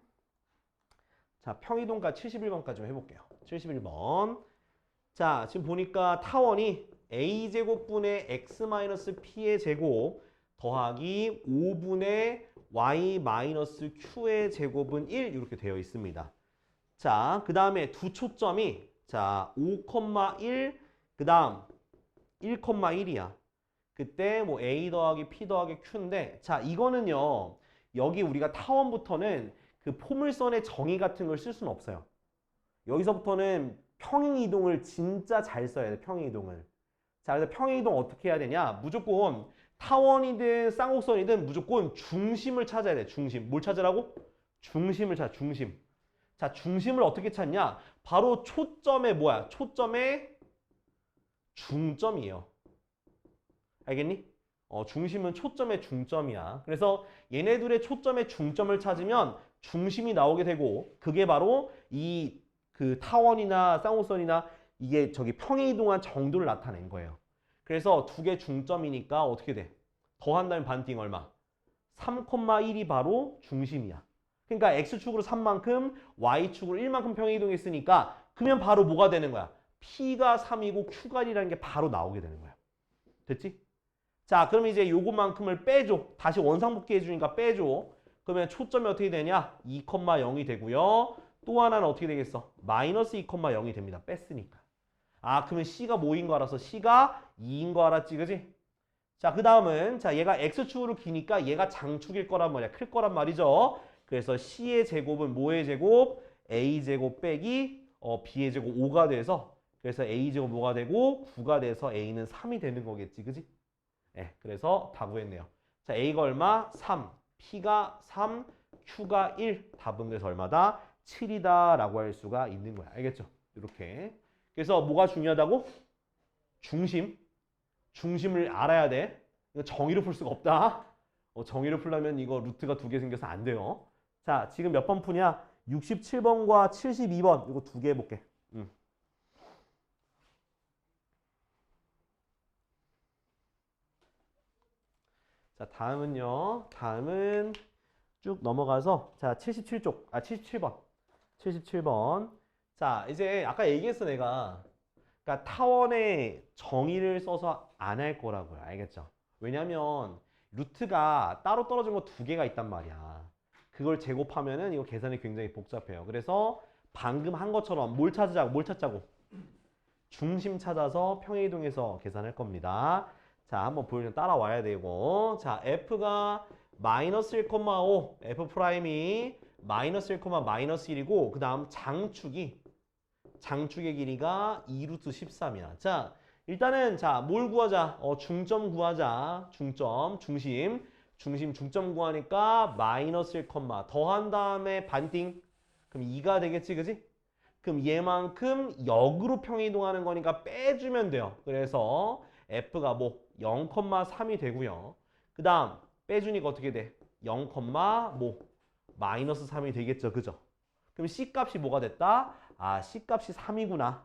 자, 평이동과 71번까지 좀 해볼게요. 71번. 자, 지금 보니까 타원이 A제곱분의 X-P의 제곱 더하기 5분의 Y-Q의 제곱은 1 이렇게 되어 있습니다. 자, 그 다음에 두 초점이 자 5,1 그 다음 1,1이야. 그때 뭐 A 더하기 P 더하기 Q인데 자 이거는요 여기 우리가 타원부터는 그 포물선의 정의 같은 걸 쓸 수는 없어요. 여기서부터는 평행이동을 진짜 잘 써야 돼. 평행이동을. 자 그래서 평행이동 어떻게 해야 되냐 무조건 타원이든 쌍곡선이든 무조건 중심을 찾아야 돼. 중심. 뭘 찾으라고? 중심을 찾아. 중심. 자, 중심을 어떻게 찾냐? 바로 초점의 뭐야? 초점의 중점이에요. 알겠니? 중심은 초점의 중점이야. 그래서 얘네들의 초점의 중점을 찾으면 중심이 나오게 되고 그게 바로 이 그 타원이나 쌍곡선이나 이게 저기 평행이동한 정도를 나타낸 거예요. 그래서 두 개 중점이니까 어떻게 돼? 더한다면 반띵 얼마? 3,1이 바로 중심이야. 그러니까 X축으로 3만큼, Y축으로 1만큼 평행이동했으니까 그러면 바로 뭐가 되는 거야? P가 3이고 Q가 1이라는 게 바로 나오게 되는 거야. 됐지? 자, 그럼 이제 요것만큼을 빼줘. 다시 원상복귀 해주니까 빼줘. 그러면 초점이 어떻게 되냐? 2,0이 되고요. 또 하나는 어떻게 되겠어? 마이너스 2,0이 됩니다. 뺐으니까. 그러면 C가 뭐인 거 알았어? C가 2인 거 알았지, 그지? 자, 그 다음은 자 얘가 X축으로 기니까 얘가 장축일 거란 말이야. 클 거란 말이죠. 그래서 C의 제곱은 뭐의 제곱? A제곱 빼기 B의 제곱 5가 돼서 그래서 A제곱 뭐가 되고 9가 돼서 A는 3이 되는 거겠지. 그지? 네, 그래서 다 구했네요. 자, A가 얼마? 3. P가 3. Q가 1. 답은 그래서 얼마다? 7이다 라고 할 수가 있는 거야. 알겠죠? 이렇게. 그래서 뭐가 중요하다고? 중심. 중심을 알아야 돼. 이거 정의로 풀 수가 없다. 정의로 풀려면 이거 루트가 두 개 생겨서 안 돼요. 자, 지금 몇 번 푸냐? 67번과 72번. 이거 두 개 해볼게. 자, 다음은요. 다음은 쭉 넘어가서 자, 77쪽. 77번. 77번. 자, 이제 아까 얘기했어, 내가. 그러니까 타원의 정의를 써서 안 할 거라고요. 알겠죠? 왜냐면 루트가 따로 떨어진 거 두 개가 있단 말이야. 그걸 제곱하면은 이거 계산이 굉장히 복잡해요. 그래서 방금 한 것처럼 뭘 찾자고? 중심 찾아서 평행이동해서 계산할 겁니다. 자, 한번 보여주면 따라와야 되고. 자, F가 마이너스 1,5, F 프라임이 마이너스 1, 마이너스 1이고, 그 다음 장축의 길이가 2루트 13이야. 자, 일단은 자, 뭘 구하자? 중점 구하자. 중심 구하니까 마이너스 1, 더한 다음에 반띵. 그럼 2가 되겠지, 그지? 그럼 얘만큼 역으로 평행이동하는 거니까 빼주면 돼요. 그래서 F가 뭐 0,3이 되고요. 그 다음 빼주니까 어떻게 돼? 0, 뭐 마이너스 3이 되겠죠. 그죠? 그럼 C값이 뭐가 됐다? 아, C값이 3이구나.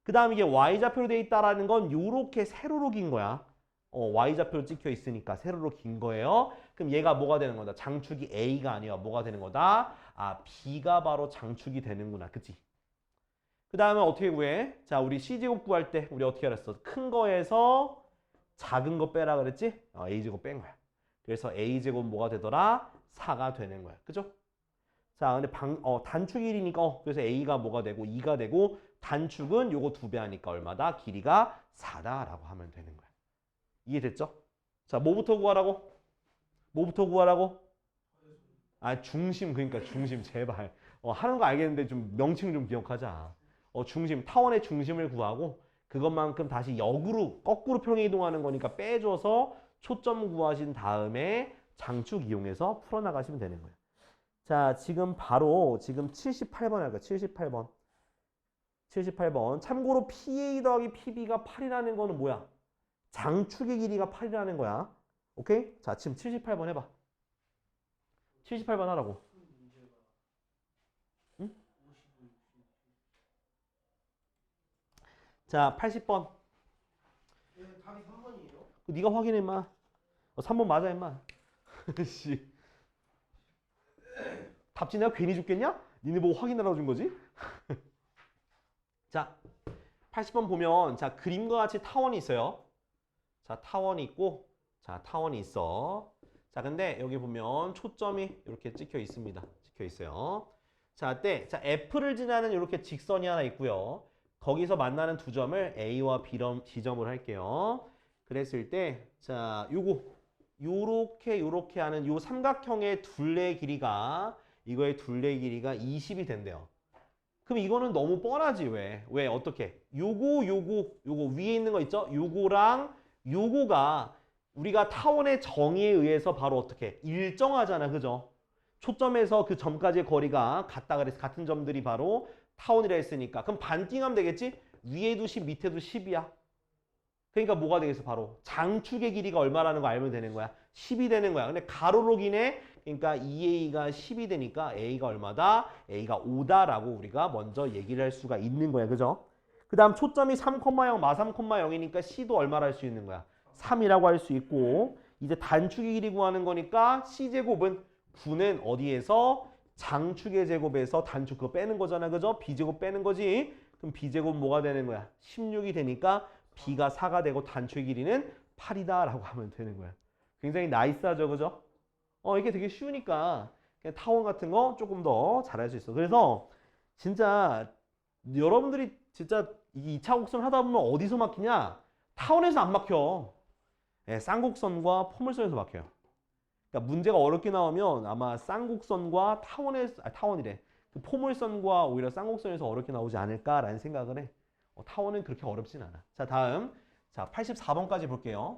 그 다음 이게 Y좌표로 돼 있다라는 건 요렇게 세로로 긴 거야. Y좌표로 찍혀 있으니까 세로로 긴 거예요. 그럼 얘가 뭐가 되는 거다? 장축이 A가 아니야. 뭐가 되는 거다? 아, B가 바로 장축이 되는구나. 그치? 그 다음에 어떻게 구해? 자, 우리 C제곱 구할 때 우리 어떻게 알았어? 큰 거에서 작은 거 빼라 그랬지? A제곱 뺀 거야. 그래서 A제곱 뭐가 되더라? 4가 되는 거야. 그죠? 자, 근데 단축 1이니까 그래서 A가 뭐가 되고 2가 되고 단축은 요거 2배 하니까 얼마다? 길이가 4다라고 하면 되는 거야. 이해됐죠? 자, 뭐부터 구하라고? 뭐부터 구하라고? 아, 중심, 그러니까 중심 제발. 하는 거 알겠는데 좀 명칭 좀 기억하자. 중심, 타원의 중심을 구하고 그것만큼 다시 역으로, 거꾸로 평행 이동하는 거니까 빼줘서 초점 구하신 다음에 장축 이용해서 풀어나가시면 되는 거예요. 자, 지금 바로 지금 78번 할까요? 78번. 78번. 참고로 PA 더하기 PB가 8이라는 거는 뭐야? 장축의 길이가 8이라는 거야. 오케이? 자, 지금 78번 해봐. 78번 하라고. 응? 자, 80번. 답이 3번이에요? 네가 확인해, 임마. 3번 맞아, 임마. 씨. 답지 내가 괜히 줬겠냐? 니네 보고 확인하라고 준 거지? 자, 80번 보면 자, 그림과 같이 타원이 있어요. 자, 타원이 있고 자, 타원이 있어. 자, 근데 여기 보면 초점이 이렇게 찍혀 있습니다. 찍혀 있어요. 자, 자, F를 지나는 이렇게 직선이 하나 있고요. 거기서 만나는 두 점을 A와 B점으로 할게요. 그랬을 때 자, 요렇게 하는 요 삼각형의 둘레 길이가 이거의 둘레 길이가 20이 된대요. 그럼 이거는 너무 뻔하지. 왜 어떻게? 요거 위에 있는 거 있죠? 요거랑 요거가 우리가 타원의 정의에 의해서 바로 어떻게? 일정하잖아. 그죠? 초점에서 그 점까지의 거리가 같다 그래서 같은 점들이 바로 타원이라 했으니까. 그럼 반띵하면 되겠지? 위에도 10, 밑에도 10이야. 그러니까 뭐가 되겠어? 바로 장축의 길이가 얼마라는 거 알면 되는 거야. 10이 되는 거야. 근데 가로로 기네. 그러니까 2A가 10이 되니까 A가 얼마다? A가 5다라고 우리가 먼저 얘기를 할 수가 있는 거야. 그죠? 그 다음 초점이 3,0, 마 3,0이니까 C도 얼마를 할 수 있는 거야? 3이라고 할 수 있고 이제 단축의 길이 구하는 거니까 C제곱은 9는 어디에서? 장축의 제곱에서 단축 그거 빼는 거잖아. 그죠? B제곱 빼는 거지. 그럼 B제곱 뭐가 되는 거야? 16이 되니까 B가 4가 되고 단축의 길이는 8이다라고 하면 되는 거야. 굉장히 나이스하죠. 그죠? 이게 되게 쉬우니까 그냥 타원 같은 거 조금 더 잘할 수 있어. 그래서 진짜 여러분들이 진짜 이 2차 곡선 하다 보면 어디서 막히냐? 타원에서 안 막혀. 네, 쌍곡선과 포물선에서 막혀요. 그러니까 문제가 어렵게 나오면 아마 쌍곡선과 타원이래. 그 포물선과 오히려 쌍곡선에서 어렵게 나오지 않을까라는 생각을 해. 타원은 그렇게 어렵진 않아. 자, 다음. 자, 84번까지 볼게요.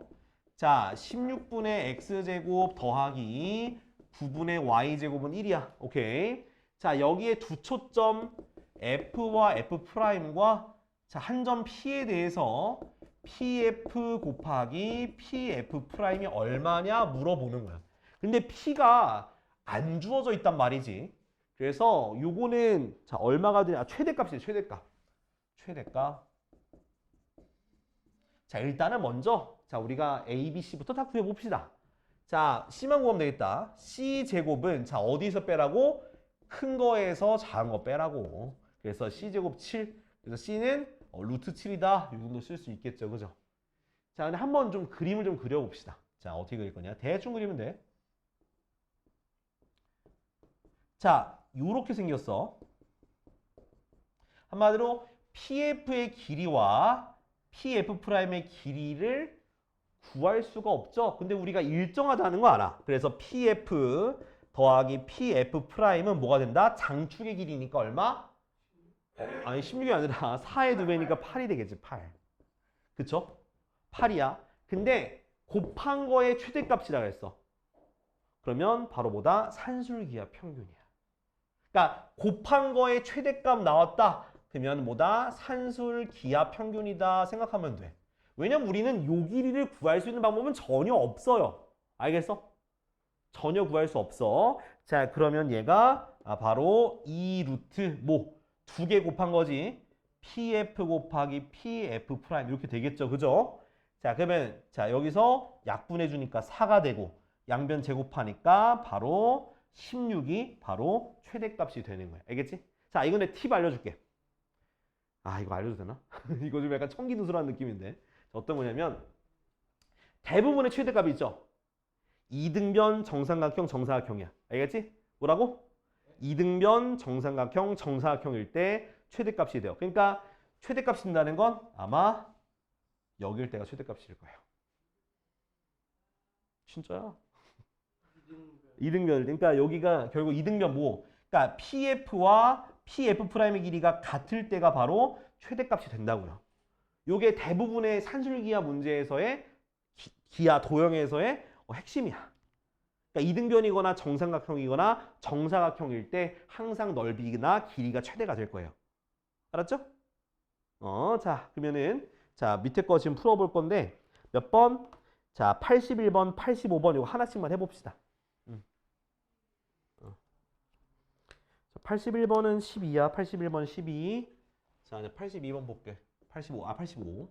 자, 16분의 x제곱 더하기 9분의 y제곱은 1이야. 오케이. 자, 여기에 두 초점 f와 f'과 자, 한 점 p에 대해서 pf 곱하기 pf'이 얼마냐 물어보는 거야. 근데 p가 안 주어져 있단 말이지. 그래서 요거는 자, 얼마가 되냐? 최대값이지, 최대값. 최대값. 자, 일단은 먼저 자, 우리가 A, B, C부터 다 구해봅시다. 자, C만 구하면 되겠다. C제곱은 자, 어디서 빼라고? 큰 거에서 작은 거 빼라고. 그래서 C제곱 7. 그래서 C는 루트 7이다. 이 정도 쓸 수 있겠죠. 그죠? 자, 근데 한번 좀 그림을 좀 그려봅시다. 자, 어떻게 그릴 거냐? 대충 그리면 돼. 자, 요렇게 생겼어. 한마디로 PF의 길이와 PF'의 길이를 구할 수가 없죠. 근데 우리가 일정하다는 거 알아. 그래서 PF 더하기 PF'은 뭐가 된다? 장축의 길이니까 얼마? 아니 16이 아니라 4의 2배니까 8이 되겠지. 8. 그쵸? 8이야. 근데 곱한 거의 최대값이라 그랬어. 그러면 바로 뭐다? 산술기하 평균이야. 그러니까 곱한 거의 최대값 나왔다. 그러면 뭐다? 산술기하 평균이다 생각하면 돼. 왜냐면 우리는 요 길이를 구할 수 있는 방법은 전혀 없어요. 알겠어? 전혀 구할 수 없어. 자, 그러면 얘가 바로 2 루트 뭐 2개 곱한 거지. PF 곱하기 PF 프라임 이렇게 되겠죠. 그죠? 자, 그러면 자, 여기서 약분해 주니까 4가 되고 양변 제곱하니까 바로 16이 바로 최대값이 되는 거야. 알겠지? 자, 이거 내 팁 알려줄게. 아, 이거 알려도 되나? 이거 좀 약간 청기누설한 느낌인데. 어떤 거냐면 대부분의 최대값이 있죠. 이등변 정삼각형 정사각형이야. 알겠지? 뭐라고? 이등변 정삼각형 정사각형일 때 최대값이 돼요. 그러니까 최대값이 된다는 건 아마 여기일 때가 최대값일 거예요. 진짜야? 이등변. 그러니까 여기가 결국 이등변 뭐? 그러니까 PF와 PF 프라임의 길이가 같을 때가 바로 최대값이 된다고요. 요게 대부분의 산술기하 문제에서의 기하 도형에서의 핵심이야. 그러니까 이등변이거나 정삼각형이거나 정사각형일 때 항상 넓이나 길이가 최대가 될 거예요. 알았죠? 자, 그러면은 자, 밑에 거 지금 풀어볼 건데 몇 번? 자, 81번, 85번 이거 하나씩만 해봅시다. 81번은 12야. 81번 12. 자, 이제 82번 볼게. 85.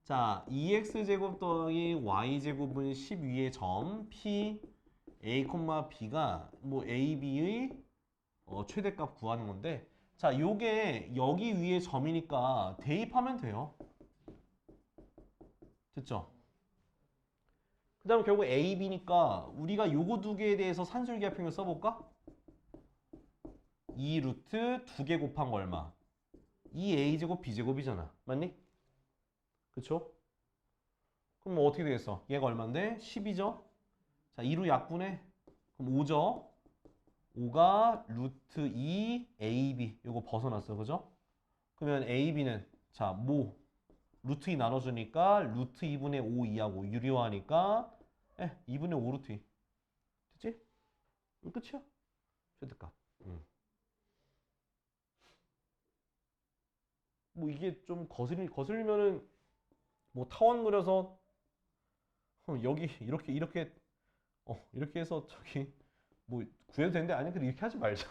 자, 2x제곱 더하기 y제곱은 12의 점 p a, b가 뭐 a, b의 최대값 구하는 건데 자, 요게 여기 위에 점이니까 대입하면 돼요. 됐죠? 그 다음 결국 a, b니까 우리가 요거 두 개에 대해서 산술기하평을 써볼까? 2 루트 2개 곱한 거 얼마? 2a제곱 b제곱이잖아. 맞니? 그쵸? 그럼 뭐 어떻게 되겠어? 얘가 얼만데? 10이죠? 자, 2로 약분해. 그럼 5죠? 5가 루트 2 AB. 요거 벗어났어. 그죠? 그러면 AB는 자, 뭐 루트 2 나눠주니까 루트 2분의 5 2하고 유리화하니까 2분의 5 루트 2. 됐지? 끝이야. 최대값. 뭐 이게 좀 거슬리면은 뭐 타원 그려서 여기 이렇게 해서 저기 뭐 구해도 되는데 아니 근데 이렇게 하지 말자.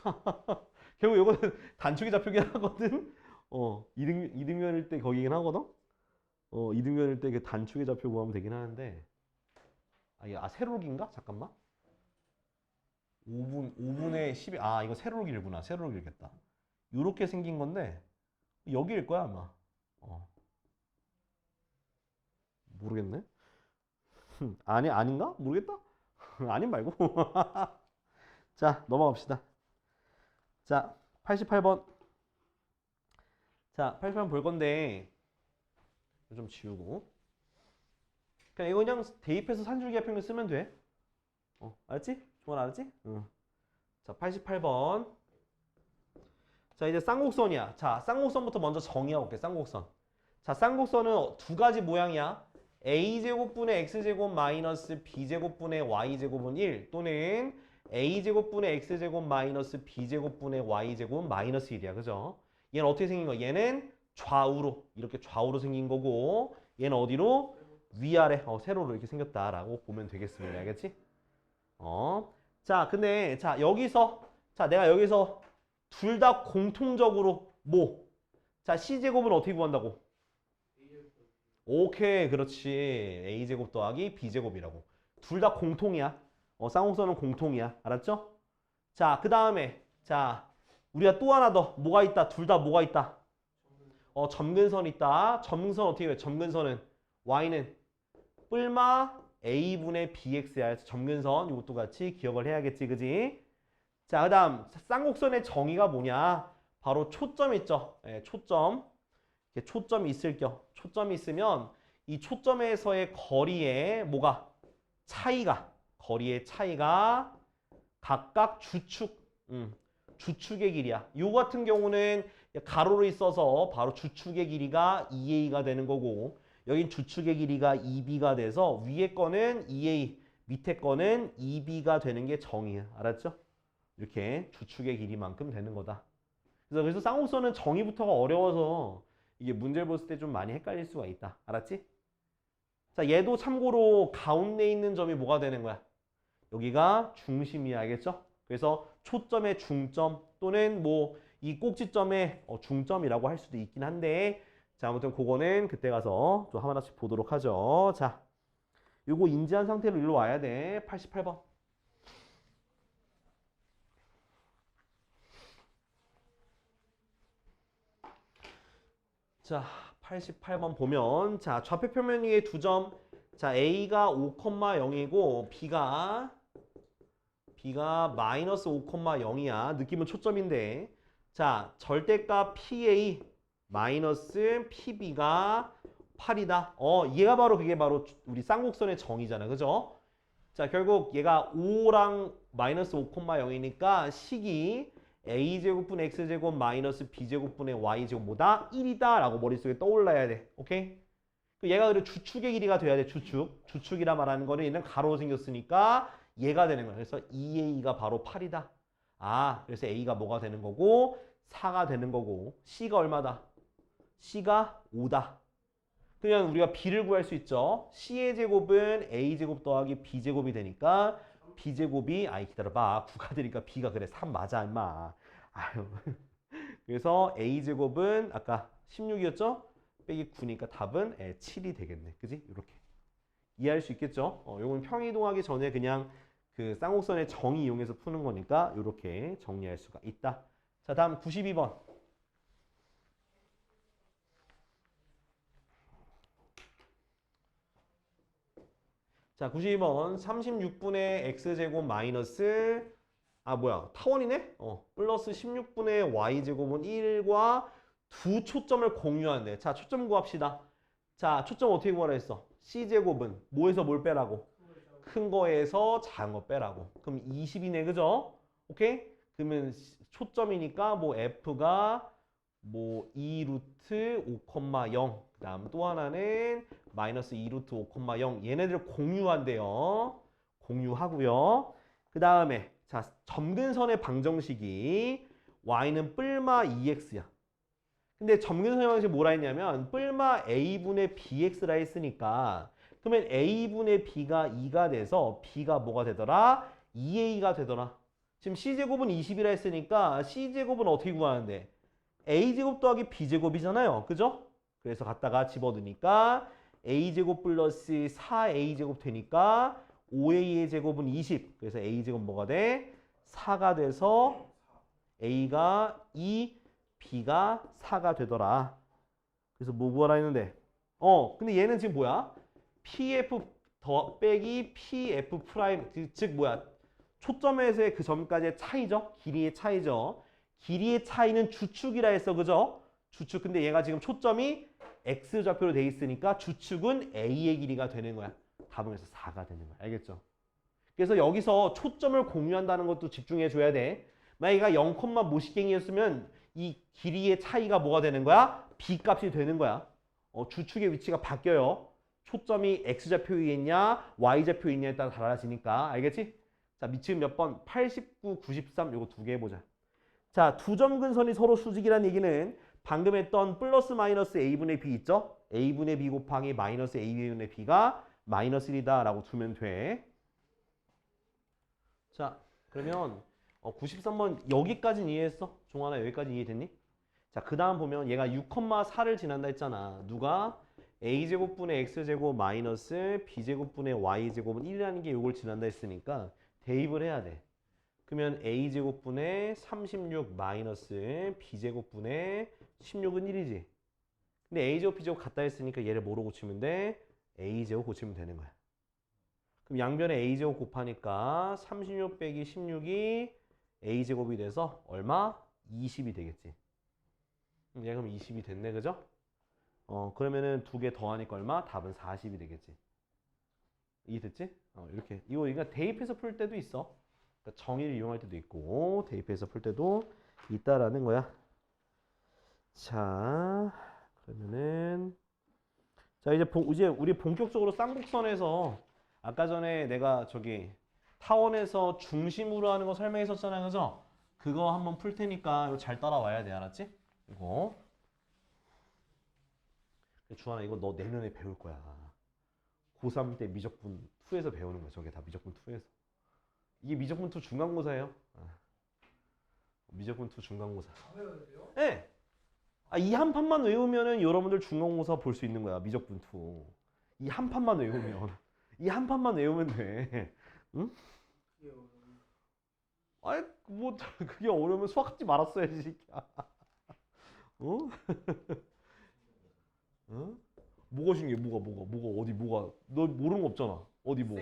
결국 이거는 단축이 잡히긴 하거든. 이등변일 때 거기긴 하거든. 이등변일 때 그 단축이 잡혀 구하면 되긴 하는데 세로록인가? 잠깐만. 5분의 10이 이거 세로록이구나. 세로록이겠다. 요렇게 생긴 건데 여기일 거야 아마. 모르겠네. 아닌가? 모르겠다. 아닌 말고. 자, 넘어갑시다. 자, 88번. 자, 88번 볼 건데 좀 지우고. 이거 그냥 대입해서 산술기하평을 쓰면 돼. 알았지? 정말 알았지? 응. 자, 88번. 자, 이제 쌍곡선이야. 자, 쌍곡선부터 먼저 정의하고 올게. 쌍곡선. 자, 쌍곡선은 두 가지 모양이야. a제곱분의 x제곱 마이너스 b제곱분의 y제곱은 1 또는 a제곱분의 x제곱 마이너스 b제곱분의 y제곱 마이너스 1이야. 그죠? 얘는 어떻게 생긴 거야? 얘는 좌우로 이렇게 좌우로 생긴 거고 얘는 어디로? 위아래 세로로 이렇게 생겼다라고 보면 되겠습니다. 알겠지? 자, 근데 자 여기서 자 내가 여기서 둘 다 공통적으로 뭐? 자, c제곱은 어떻게 구한다고? 오케이, 그렇지. a제곱 더하기 b제곱이라고. 둘 다 공통이야. 쌍곡선은 공통이야. 알았죠? 자, 그 다음에 자 우리가 또 하나 더 뭐가 있다? 둘 다 뭐가 있다? 점근선 있다. 점근선 어떻게 해? 점근선은 y는 뿔마 a분의 bx야. 해서 점근선 이것도 같이 기억을 해야겠지. 그지? 자, 그 다음 쌍곡선의 정의가 뭐냐? 바로 초점 있죠. 초점. 초점이 있을 겸. 초점이 있으면 이 초점에서의 거리의 뭐가? 거리의 차이가 각각 주축의 길이야. 요 같은 경우는 가로로 있어서 바로 주축의 길이가 2a가 되는 거고 여긴 주축의 길이가 2b가 돼서 위에 거는 2a, 밑에 거는 2b가 되는 게 정의야. 알았죠? 이렇게 주축의 길이만큼 되는 거다. 그래서 쌍곡선은 정의부터가 어려워서 이게 문제를 봤을 때 좀 많이 헷갈릴 수가 있다. 알았지? 자, 얘도 참고로 가운데 있는 점이 뭐가 되는 거야? 여기가 중심이야. 알겠죠? 그래서 초점의 중점 또는 뭐 이 꼭지점의 중점이라고 할 수도 있긴 한데 자, 아무튼 그거는 그때 가서 좀 하나씩 보도록 하죠. 자, 요거 인지한 상태로 일로 와야 돼. 88번. 자, 88번 보면 자, 좌표 표면 위에 두 점. 자, A가 5,0이고 B가 마이너스 5,0이야. 느낌은 초점인데. 자, 절대값 PA 마이너스 PB가 8이다. 얘가 바로 그게 바로 우리 쌍곡선의 정의잖아. 그죠? 자, 결국 얘가 5랑 마이너스 5,0이니까 식이 a제곱분의 x제곱 마이너스 b제곱분의 y제곱보다 1이다 라고 머릿속에 떠올라야 돼. 오케이? 얘가 그래 주축의 길이가 돼야 돼. 주축이라 말하는 거는 얘는 가로 생겼으니까 얘가 되는 거야. 그래서 2a가 바로 8이다. 아, 그래서 a가 뭐가 되는 거고 4가 되는 거고 c가 얼마다? c가 5다. 그냥 우리가 b를 구할 수 있죠. c의 제곱은 a제곱 더하기 b제곱이 되니까 b제곱이 아이 기다려봐. 9가 되니까 b가 그래 3 맞아 임마. 아유. 그래서 a제곱은 아까 16이었죠? 빼기 9니까 답은 7이 되겠네. 그지? 이렇게 이해할 수 있겠죠? 요건 평이동하기 전에 그냥 그 쌍곡선의 정의 이용해서 푸는 거니까 이렇게 정리할 수가 있다. 자, 다음 92번. 자, 92번 36분의 x제곱 마이너스 타원이네? 플러스 16분의 y제곱은 1과 두 초점을 공유한대. 자, 초점 구합시다. 자, 초점 어떻게 구하라 했어? c제곱은 뭐에서 뭘 빼라고? 큰 거에서 작은 거 빼라고. 그럼 20이네. 그죠? 오케이? 그러면 초점이니까 뭐 f가 뭐 2루트 5,0. 그 다음 또 하나는 마이너스 2루트 5,0. 얘네들 공유한대요. 공유하고요. 그 다음에 자, 점근선의 방정식이 y는 뿔마 2x야. 근데 점근선의 방정식이 뭐라 했냐면 뿔마 a분의 bx라 했으니까 그러면 a분의 b가 2가 돼서 b가 뭐가 되더라? 2a가 되더라. 지금 c제곱은 20이라 했으니까 c제곱은 어떻게 구하는데? a제곱 더하기 b제곱이잖아요. 그죠? 그래서 갖다가 집어넣으니까 a제곱 플러스 4a제곱 되니까 5a의 제곱은 20. 그래서 a제곱 뭐가 돼? 4가 돼서 a가 2, b가 4가 되더라. 그래서 뭐 구하라 했는데? 근데 얘는 지금 뭐야? pf 더 빼기 pf 프라임 즉 뭐야? 초점에서의 그 점까지의 차이죠. 길이의 차이죠. 길이의 차이는 주축이라 했어. 그죠? 주축. 근데 얘가 지금 초점이 x좌표로 돼 있으니까 주축은 a의 길이가 되는 거야. 답은 그래서 4가 되는 거야. 알겠죠? 그래서 여기서 초점을 공유한다는 것도 집중해 줘야 돼. 만약에 0, 모식갱이였으면 이 길이의 차이가 뭐가 되는 거야? b 값이 되는 거야. 주축의 위치가 바뀌어요. 초점이 x좌표에 있냐 y좌표에 있냐에 따라 달라지니까. 알겠지? 자, 지금 몇 번? 89, 93 요거 두 개 해보자. 자, 두 점 근선이 서로 수직이라는 얘기는 방금 했던 플러스 마이너스 a분의 b 있죠? a분의 b 곱하기 마이너스 a분의 b가 마이너스 1이다 라고 두면 돼. 자, 그러면 93번 여기까지는 이해했어? 종환아 여기까지 이해됐니? 자, 그 다음 보면 얘가 6,4를 지난다 했잖아. 누가? a제곱분의 x제곱 마이너스 b제곱분의 y제곱은 1이라는 게 이걸 지난다 했으니까 대입을 해야 돼. 그러면 a제곱분의 36 마이너스 b제곱분의 16은 1이지. 근데 a제곱 b제곱 같다 했으니까 얘를 뭐로 고치면 돼? a제곱 고치면 되는 거야. 그럼 양변에 a제곱 곱하니까 36 빼기 16이 a제곱이 돼서 얼마? 20이 되겠지. 얘가 그럼 20이 됐네. 그죠? 그러면은 두 개 더하니까 얼마? 답은 40이 되겠지. 이해됐지? 이렇게. 이거 대입해서 풀 때도 있어. 그러니까 정의를 이용할 때도 있고, 대입해서 풀 때도 있다라는 거야. 자, 그러면은, 자, 이제 우리 본격적으로 쌍곡선에서 아까 전에 내가 타원에서 중심으로 하는 거 설명했었잖아. 그죠? 그거 한번 풀 테니까 이거 잘 따라와야 돼. 알았지? 이거. 주한아, 이거 너 내년에 배울 거야. 고3 때 미적분 2에서 배우는 거야. 저게 다 미적분 2에서. 이게 미적분투 중간고사예요. 미적분투 중간고사. 다 외워야 돼요? 네. 이 한 판만 외우면은 여러분들 중간고사 볼 수 있는 거야. 미적분투. 이 한 판만 외우면. 이 한 판만 외우면 돼. 응? 그게 어려워요. 아이 뭐 그게 어려우면 수학 하지 말았어야지. 이 새끼야. 어? 응? 뭐가 신기해? 뭐가 어디 뭐가 너 모르는 거 없잖아. 어디 뭐?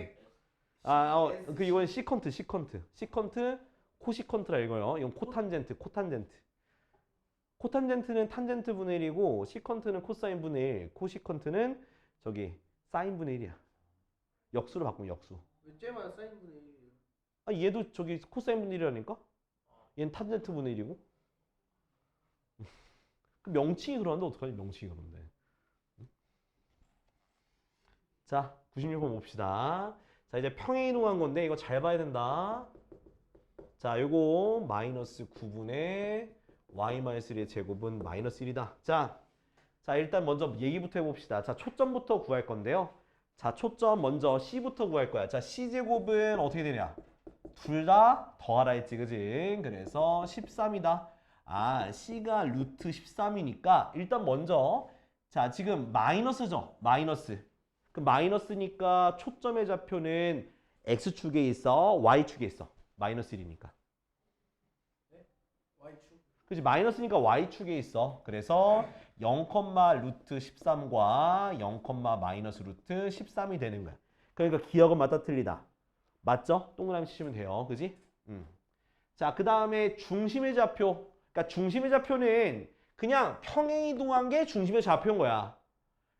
그 이건 시컨트, 코시컨트라 이거요. 이건 코탄젠트. 코탄젠트는 탄젠트 분의 1이고 시컨트는 코사인 분의 1, 코시컨트는 저기 사인 분의 1이야. 역수로 바꾸면 역수. 왜 쟤만 사인 분의 1이에요? 얘도 저기 코사인 분의 1이라니까? 얘는 탄젠트 분의 1이고. 그 명칭이 그러는데 어떡하지? 명칭이 그런데. 자, 96번 봅시다. 자, 이제 평행 이동한 건데 이거 잘 봐야 된다. 자, 요거 마이너스 9분의 y-1의 제곱은 마이너스 1이다. 자, 일단 먼저 얘기부터 해봅시다. 자, 초점부터 구할 건데요. 자, 초점 먼저 C부터 구할 거야. 자, C제곱은 어떻게 되냐? 둘 다 더하라 했지, 그지? 그래서 13이다. C가 루트 13이니까 일단 먼저 자, 지금 마이너스죠? 마이너스. 그 마이너스니까 초점의 좌표는 X축에 있어? Y축에 있어? 마이너스 1이니까. Y축? 그치? 마이너스니까 Y축에 있어. 그래서 0, 루트 13과 0, 마이너스 루트 13이 되는 거야. 그러니까 기억은 맞다 틀리다. 맞죠? 동그라미 치시면 돼요. 그지? 자, 그 다음에 중심의 좌표. 그러니까 중심의 좌표는 그냥 평행이동한 게 중심의 좌표인 거야.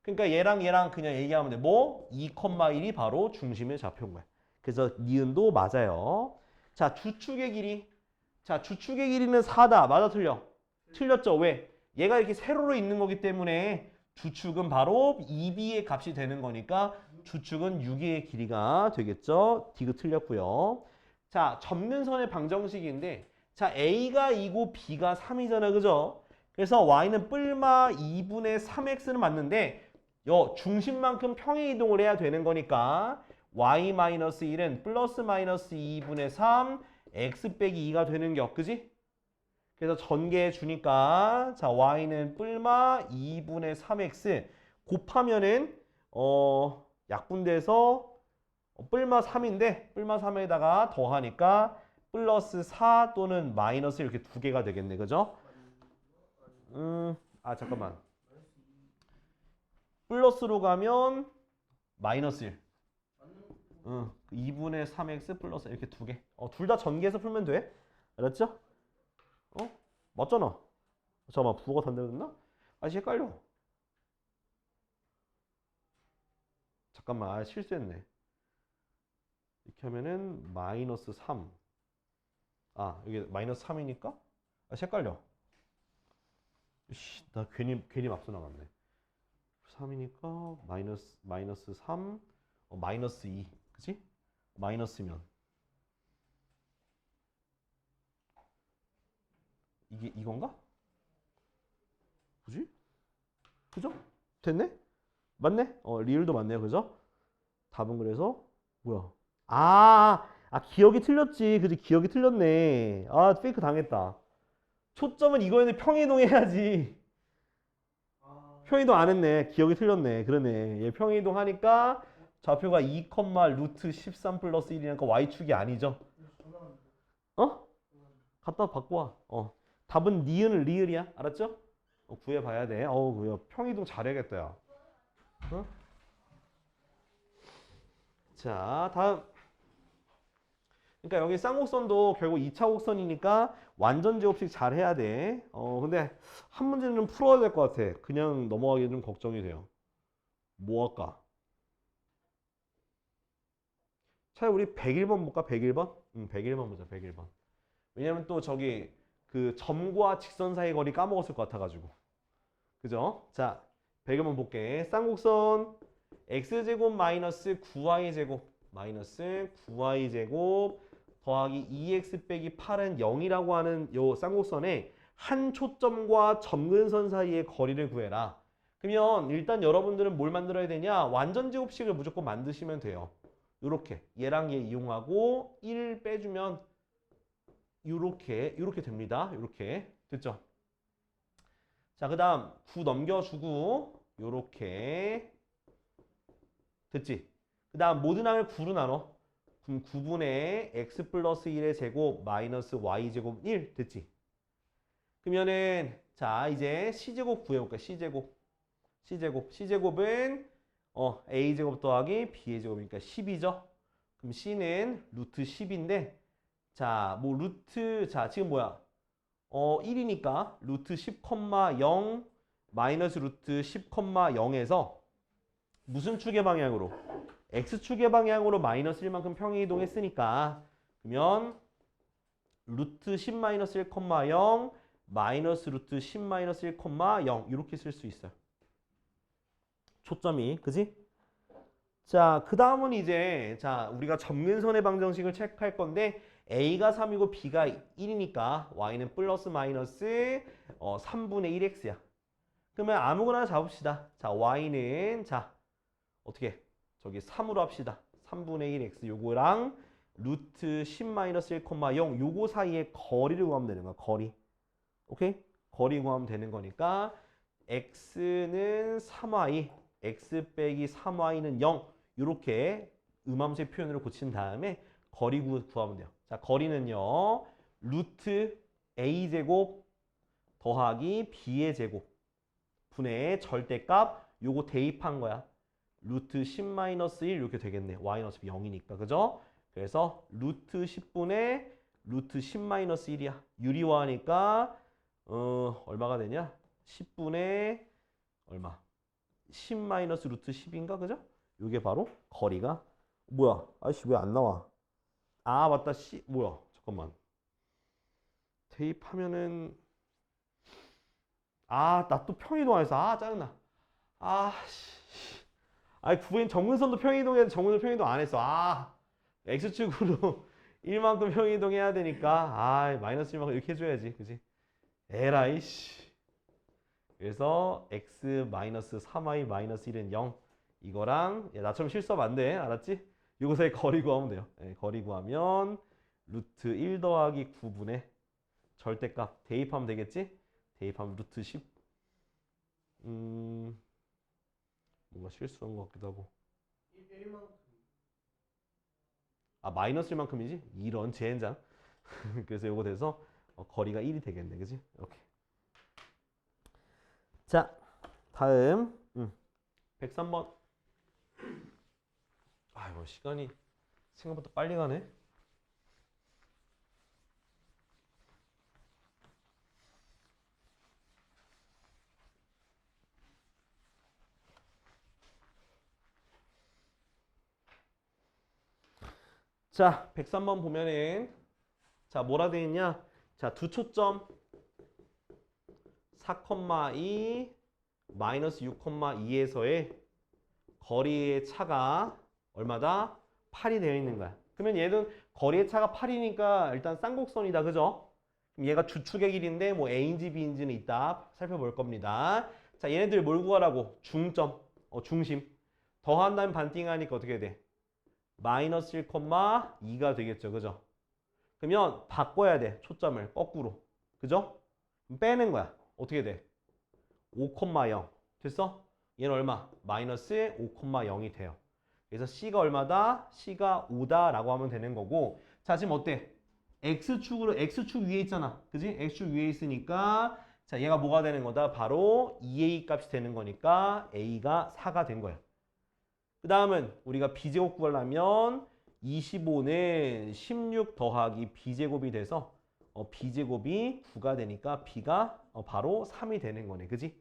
그러니까 얘랑 그냥 얘기하면 돼. 뭐? 2,1이 바로 중심의 좌표인 거야. 그래서 니은도 맞아요. 자, 주축의 길이. 자, 주축의 길이는 4다. 맞아 틀려? 틀렸죠. 왜? 얘가 이렇게 세로로 있는 거기 때문에 주축은 바로 2b의 값이 되는 거니까 주축은 6의 길이가 되겠죠. 디귿 틀렸고요. 자, 접는선의 방정식인데 자, a가 2고 b가 3이잖아. 그죠? 그래서 y는 뿔마 2분의 3x는 맞는데 요 중심만큼 평행 이동을 해야 되는 거니까 y-1은 플러스 마이너스 2분의 3 x 빼기 2가 되는 겨. 그지? 그래서 전개해 주니까 자 y는 뿔마 2분의 3x 곱하면은 약분돼서 뿔마 3인데 뿔마 3에다가 더하니까 플러스 4 또는 마이너스 이렇게 두 개가 되겠네. 그죠? 잠깐만. 플러스로 가면 마이너스 1. 2분의 3x 플러스 이렇게 두 개. 둘 다 전개해서 풀면 돼. 알았죠? 맞잖아. 잠깐만, 부호가 단대됐나? 헷갈려. 잠깐만, 실수했네. 이렇게 하면은 마이너스 3. 여기 마이너스 3이니까? 헷갈려. 나 괜히 앞서 나갔네. 3이니까 마이너스 3, 마이너스 2. 그치? 마이너스면. 이건가? 뭐지? 그죠? 됐네? 맞네? 리을도 맞네요. 그죠? 답은 그래서 뭐야? 기억이 틀렸지. 그지? 기억이 틀렸네. 페이크 당했다. 초점은 이거였는데 평행이동해야지. 평행이동 안 했네. 기억이 틀렸네. 그러네. 얘 평행이동 하니까 좌표가 2, 루트 13 플러스 1이니까 y축이 아니죠. 갖다 바꿔 와. 답은 니은 리을이야. 알았죠? 구해봐야 돼. 평이동 잘해야겠다. 야. 자, 다음. 그러니까 여기 쌍곡선도 결국 2차 곡선이니까 완전 제곱식 잘 해야 돼. 근데 한 문제는 좀 풀어야 될 것 같아. 그냥 넘어가기 좀 걱정이 돼요. 뭐 할까? 차라리 우리 101번 볼까? 101번? 101번 보자. 101번. 왜냐면 또 저기 그 점과 직선 사이 거리 까먹었을 것 같아가지고. 그죠? 자, 101번 볼게. 쌍곡선 x제곱 마이너스 9y제곱 마이너스 9y제곱 더하기 2x 빼기 8은 0이라고 하는 요 쌍곡선의 한 초점과 점근선 사이의 거리를 구해라. 그러면 일단 여러분들은 뭘 만들어야 되냐? 완전 제곱식을 무조건 만드시면 돼요. 요렇게 얘랑 얘 이용하고 1 빼주면 요렇게 됩니다. 요렇게 됐죠? 자, 그 다음 9 넘겨주고 요렇게 됐지? 그 다음 모든 항을 9로 나눠. 그럼 9분의 x 플러스 1의 제곱 마이너스 y 제곱 1 됐지? 그러면은 자 이제 c제곱 구해볼까? c제곱은 a제곱 더하기 b의 제곱이니까 10이죠? 그럼 c는 루트 10인데 자 뭐 루트 자 지금 뭐야? 1이니까 루트 10,0 마이너스 루트 10,0에서 무슨 축의 방향으로? x축의 방향으로 마이너스 1만큼 평행 이동했으니까 그러면 루트 10 마이너스 1,0 마이너스 루트 10 마이너스 1,0 이렇게 쓸 수 있어요. 초점이 그지? 자, 그 다음은 이제 자 우리가 점근선의 방정식을 체크할 건데 a가 3이고 b가 1이니까 y는 플러스 마이너스 3분의 1x야. 그러면 아무거나 잡읍시다. 자, y는 자 어떻게 저기 3으로 합시다. 3분의 1x 요거랑 루트 10 마이너스 1,0 요거 사이에 거리를 구하면 되는 거야. 거리. 오케이? 거리 구하면 되는 거니까 x는 3y, x 빼기 3y는 0 이렇게 음함수의 표현으로 고친 다음에 거리 구하면 돼요. 자, 거리는요. 루트 a제곱 더하기 b의 제곱 분의 절대값 요거 대입한 거야. 루트 10 마이너스 1 이렇게 되겠네. y는 어차피 0이니까. 그죠? 그래서 루트 10분의 루트 10 마이너스 1이야. 유리화하니까 얼마가 되냐? 10분의 얼마? 10 마이너스 루트 10인가? 그죠? 요게 바로 거리가 뭐야? 아이씨 왜 안 나와? 아 맞다. 뭐야? 잠깐만. 대입하면은 나 또 평이동해서 짜증나. 아이 구인 정근선도 평이동해야 돼. 정근선 평이동 안 했어. x축으로 1만큼 평이동해야 되니까 마이너스 1만큼 이렇게 해줘야지. 그지? 에라이 씨. 그래서 x 마이너스 3y 마이너스 1은 0 이거랑 나처럼 실수하면 안 돼. 알았지? 요거 사이 거리 구하면 돼요. 거리 구하면 루트 1 더하기 9분의 절대값 대입하면 되겠지? 대입하면 루트 10 뭔가 실수한 것 같기도 하고 1만큼. 마이너스 1만큼이지? 이런 젠장. 그래서 요거 돼서 거리가 1이 되겠네. 그지? 이렇게. 자, 다음 103번. 아이고 시간이 생각보다 빨리 가네. 자, 103번 보면은 자, 뭐라 되어 있냐? 자, 두 초점 4,2 마이너스 6,2에서의 거리의 차가 얼마다? 8이 되어 있는 거야. 그러면 얘는 거리의 차가 8이니까 일단 쌍곡선이다. 그죠? 그럼 얘가 주축의 길인데 뭐 A인지 B인지는 이따 살펴볼 겁니다. 자, 얘네들 뭘 구하라고? 중점, 중심. 더한 다음에 반띵하니까 어떻게 돼? 마이너스 1,2가 되겠죠. 그죠? 그러면 바꿔야 돼. 초점을 거꾸로. 그죠? 그럼 빼는 거야. 어떻게 돼? 5,0 됐어? 얘는 얼마? 마이너스 5,0이 돼요. 그래서 C가 얼마다? C가 5다라고 하면 되는 거고. 자, 지금 어때? X축 위에 있잖아. 그지? X축 위에 있으니까 자, 얘가 뭐가 되는 거다? 바로 2A 값이 되는 거니까 A가 4가 된 거야. 그 다음은 우리가 B제곱 구하려면 25는 16 더하기 B제곱이 돼서 B제곱이 9가 되니까 B가 바로 3이 되는 거네. 그지?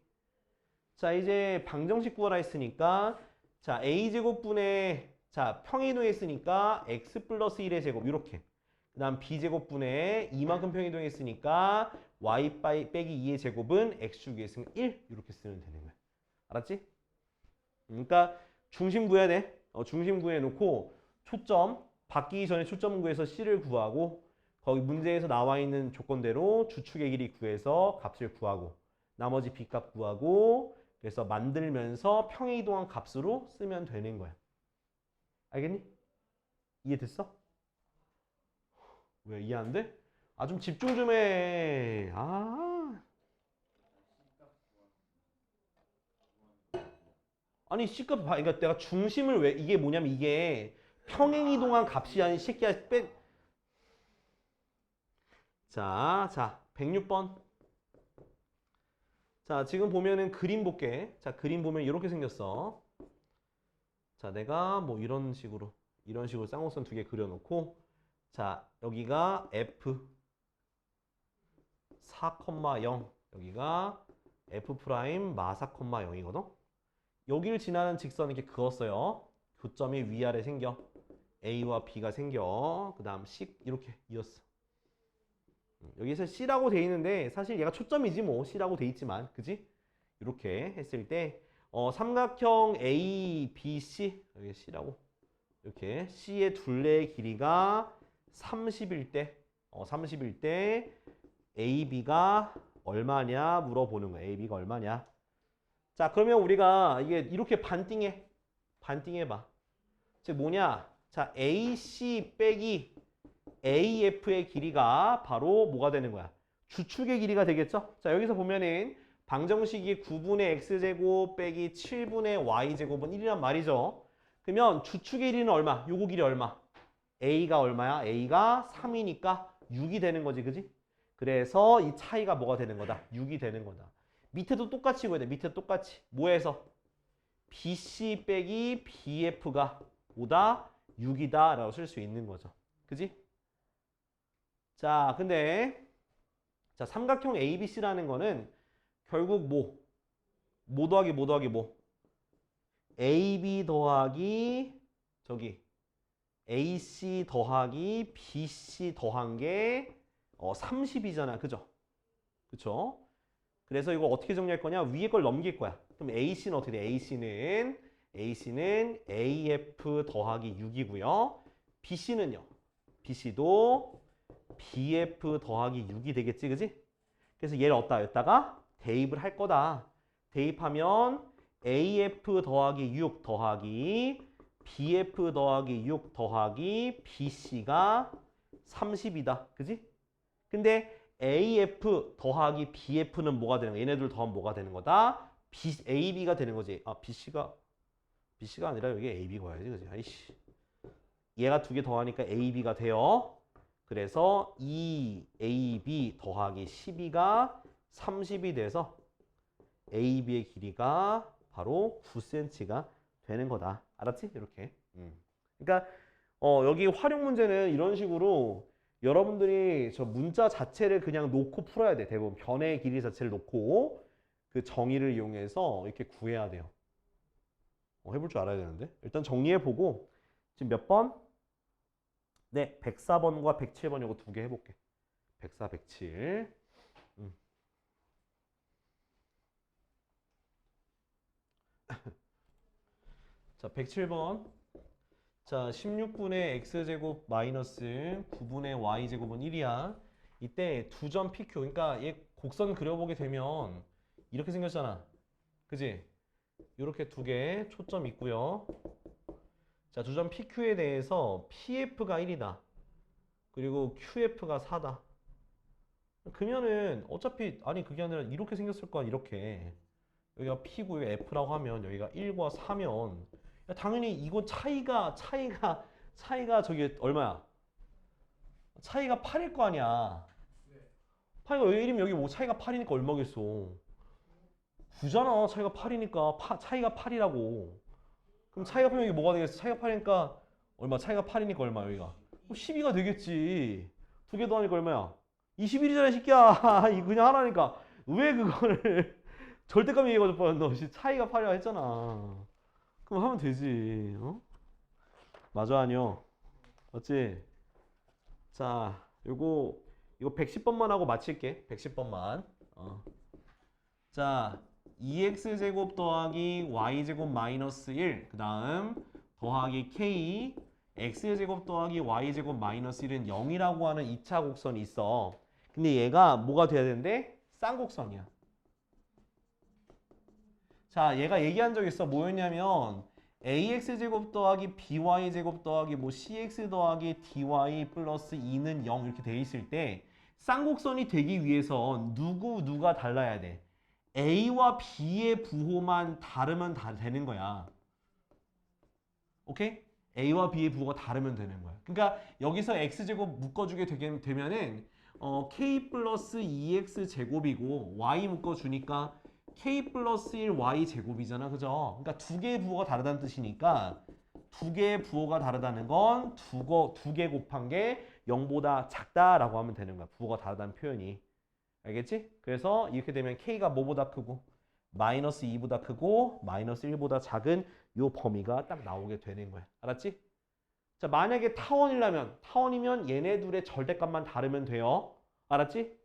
자, 이제 방정식 구하라 했으니까 자, A제곱분의 자, 평이동했으니까 X 플러스 1의 제곱 이렇게. 그 다음 B제곱분의 이만큼 평이동했으니까 Y 빼기 2의 제곱은 X축 위에 있으면 1 이렇게 쓰면 되는 거야. 알았지? 그러니까 중심 구해야 돼. 중심 구해놓고 초점 바뀌기 전에 초점 구해서 C를 구하고 거기 문제에서 나와 있는 조건대로 주축의 길이 구해서 값을 구하고 나머지 B값 구하고 그래서 만들면서 평행이동한 값으로 쓰면 되는 거야. 알겠니? 이해됐어? 왜 이해 안 돼? 아, 좀 집중 좀 해. 아. 아니, C값 봐. 그러니까 내가 중심을 왜, 이게 뭐냐면 이게 평행이동한 값이 아닌 새끼야. 자, 106번. 자, 지금 보면은 그림 볼게. 자, 그림 보면 이렇게 생겼어. 자, 내가 뭐 이런 식으로 쌍곡선 두 개 그려놓고, 자, 여기가 F 4,0, 여기가 F 프라임 마 4,0이거든. 여기를 지나는 직선을 이렇게 그었어요. 교점이 위아래 생겨. A와 B가 생겨. 그 다음 C 이렇게 이었어. 여기서 C라고 돼 있는데 사실 얘가 초점이지 뭐. C라고 돼 있지만 그지? 이렇게 했을 때 삼각형 A, B, C 여기 C라고 이렇게 C의 둘레의 길이가 30일 때 30일 때 AB가 얼마냐 물어보는 거야. AB가 얼마냐. 자, 그러면 우리가 이게 이렇게 반띵해봐. 즉 뭐냐? 자, AC 빼기 AF의 길이가 바로 뭐가 되는 거야? 주축의 길이가 되겠죠? 자, 여기서 보면은 방정식이 9분의 x제곱 빼기 7분의 y제곱은 1이란 말이죠. 그러면 주축의 길이는 얼마? 요거 길이 얼마? A가 얼마야? A가 3이니까 6이 되는 거지, 그지? 그래서 이 차이가 뭐가 되는 거다? 6이 되는 거다. 밑에도 똑같이 구해야 돼. 밑에 똑같이. 뭐해서? BC 빼기 BF가 보다 6이다 라고 쓸 수 있는 거죠. 그지? 자, 근데 자, 삼각형 ABC라는 거는 결국 뭐 더하기 뭐? AB 더하기 저기 AC 더하기 BC 더한 게 30이잖아. 그죠? 그쵸? 그래서 이거 어떻게 정리할 거냐? 위에 걸 넘길 거야. 그럼 AC는 어떻게 돼? AC는 AF 더하기 6이고요. BC는요. BC도 BF 더하기 6이 되겠지, 그지? 그래서 얘를 여기다가 대입을 할 거다. 대입하면 AF 더하기 6 더하기 BF 더하기 6 더하기 BC가 30이다. 그지? 근데 AF 더하기 BF는 뭐가 되는 거야? 얘네들 더하면 뭐가 되는 거다? AB가 되는 거지. 아, BC가 아니라 여기 AB가 와야지. 그지? 아이씨. 얘가 두 개 더하니까 AB가 돼요. 그래서 2AB 더하기 12가 30이 돼서 AB의 길이가 바로 9cm가 되는 거다. 알았지? 이렇게. 그러니까 여기 활용 문제는 이런 식으로 여러분들이 저 문자 자체를 그냥 놓고 풀어야 돼. 대부분 변의 길이 자체를 놓고 그 정의를 이용해서 이렇게 구해야 돼요. 해볼 줄 알아야 되는데. 일단 정리해보고 지금 몇 번? 네, 104번과 107번 이거 두 개 해볼게. 104, 107. 자, 107번. 자, 16분의 x제곱 마이너스 9분의 y제곱은 1이야. 이때 두 점 PQ, 그러니까 얘 곡선 그려보게 되면 이렇게 생겼잖아. 그지? 이렇게 두 개 초점 있고요. 자, 두 점 PQ에 대해서 PF가 1이다. 그리고 QF가 4다. 그러면은 어차피 아니 그게 아니라 이렇게 생겼을 거야. 이렇게. 여기가 P고 여기가 F라고 하면 여기가 1과 4면 당연히 이거 차이가 저기 얼마야? 차이가 8일 거 아니야. 8이가 여기 1이면 여기 뭐 차이가 8이니까 얼마겠어? 9잖아. 차이가 8이니까 차이가 8이라고. 그럼 차이가 8이면 여기 뭐가 되겠어? 차이가 8이니까 얼마? 차이가 8이니까 얼마 여기가? 12가 되겠지. 두 개 더하니까 얼마야? 21이잖아, 이 새끼야. 이거 그냥 하라니까. 왜 그거를 절대값 얘기해가지고 뻔너 차이가 8이라 했잖아. 그럼 하면 되지. 맞아, 아니요? 맞지? 자, 이거 110번만 하고 마칠게. 110번만. 자, 2x제곱 더하기 y제곱 마이너스 1. 그 다음 더하기 k x제곱 더하기 y제곱 마이너스 1은 0이라고 하는 2차 곡선이 있어. 근데 얘가 뭐가 돼야 되는데? 쌍곡선이야. 자, 얘가 얘기한 적 있어. 뭐였냐면 ax제곱 더하기 by제곱 더하기 뭐 cx 더하기 dy 플러스 2는 0 이렇게 돼 있을 때 쌍곡선이 되기 위해서 누가 달라야 돼? a와 b의 부호만 다르면 다 되는 거야. 오케이? a와 b의 부호가 다르면 되는 거야. 그러니까 여기서 x제곱 묶어주게 되면은 k 플러스 2x 제곱이고 y 묶어주니까 k 플러스 1 y 제곱이잖아. 그죠? 그러니까 두 개의 부호가 다르다는 뜻이니까 두 개의 부호가 다르다는 건 두 개 곱한 게 0보다 작다라고 하면 되는 거야. 부호가 다르다는 표현이. 알겠지? 그래서 이렇게 되면 k가 뭐보다 크고 마이너스 2보다 크고 마이너스 1보다 작은 요 범위가 딱 나오게 되는 거야. 알았지? 자, 만약에 타원이면 얘네 둘의 절대값만 다르면 돼요. 알았지?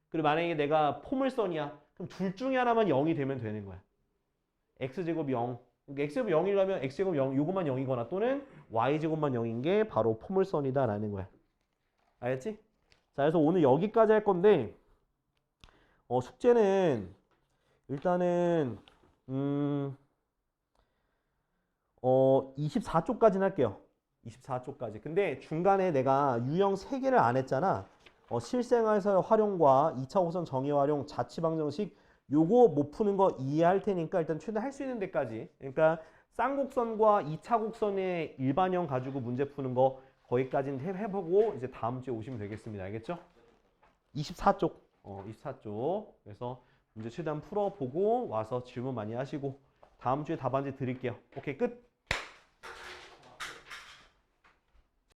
그리고 만약에 내가 포물선이야. 그럼 둘 중에 하나만 0이 되면 되는 거야. x제곱 0. 그러니까 x제곱 0이라면 x제곱 0, 요것만 0이거나 또는 y제곱만 0인 게 바로 포물선이다라는 거야. 알겠지? 자, 그래서 오늘 여기까지 할 건데 숙제는 일단은 24쪽까지는 할게요. 24쪽까지. 근데 중간에 내가 유형 3개를 안 했잖아. 실생활에서의 활용과 2차 곡선 정의 활용, 자취방정식 요거 못 푸는 거 이해할 테니까 일단 최대한 할 수 있는 데까지. 그러니까 쌍곡선과 2차 곡선의 일반형 가지고 문제 푸는 거 거기까지는 해보고 이제 다음 주에 오시면 되겠습니다. 알겠죠? 24쪽. 24쪽. 그래서 문제 최대한 풀어보고 와서 질문 많이 하시고 다음 주에 답안지 드릴게요. 오케이, 끝.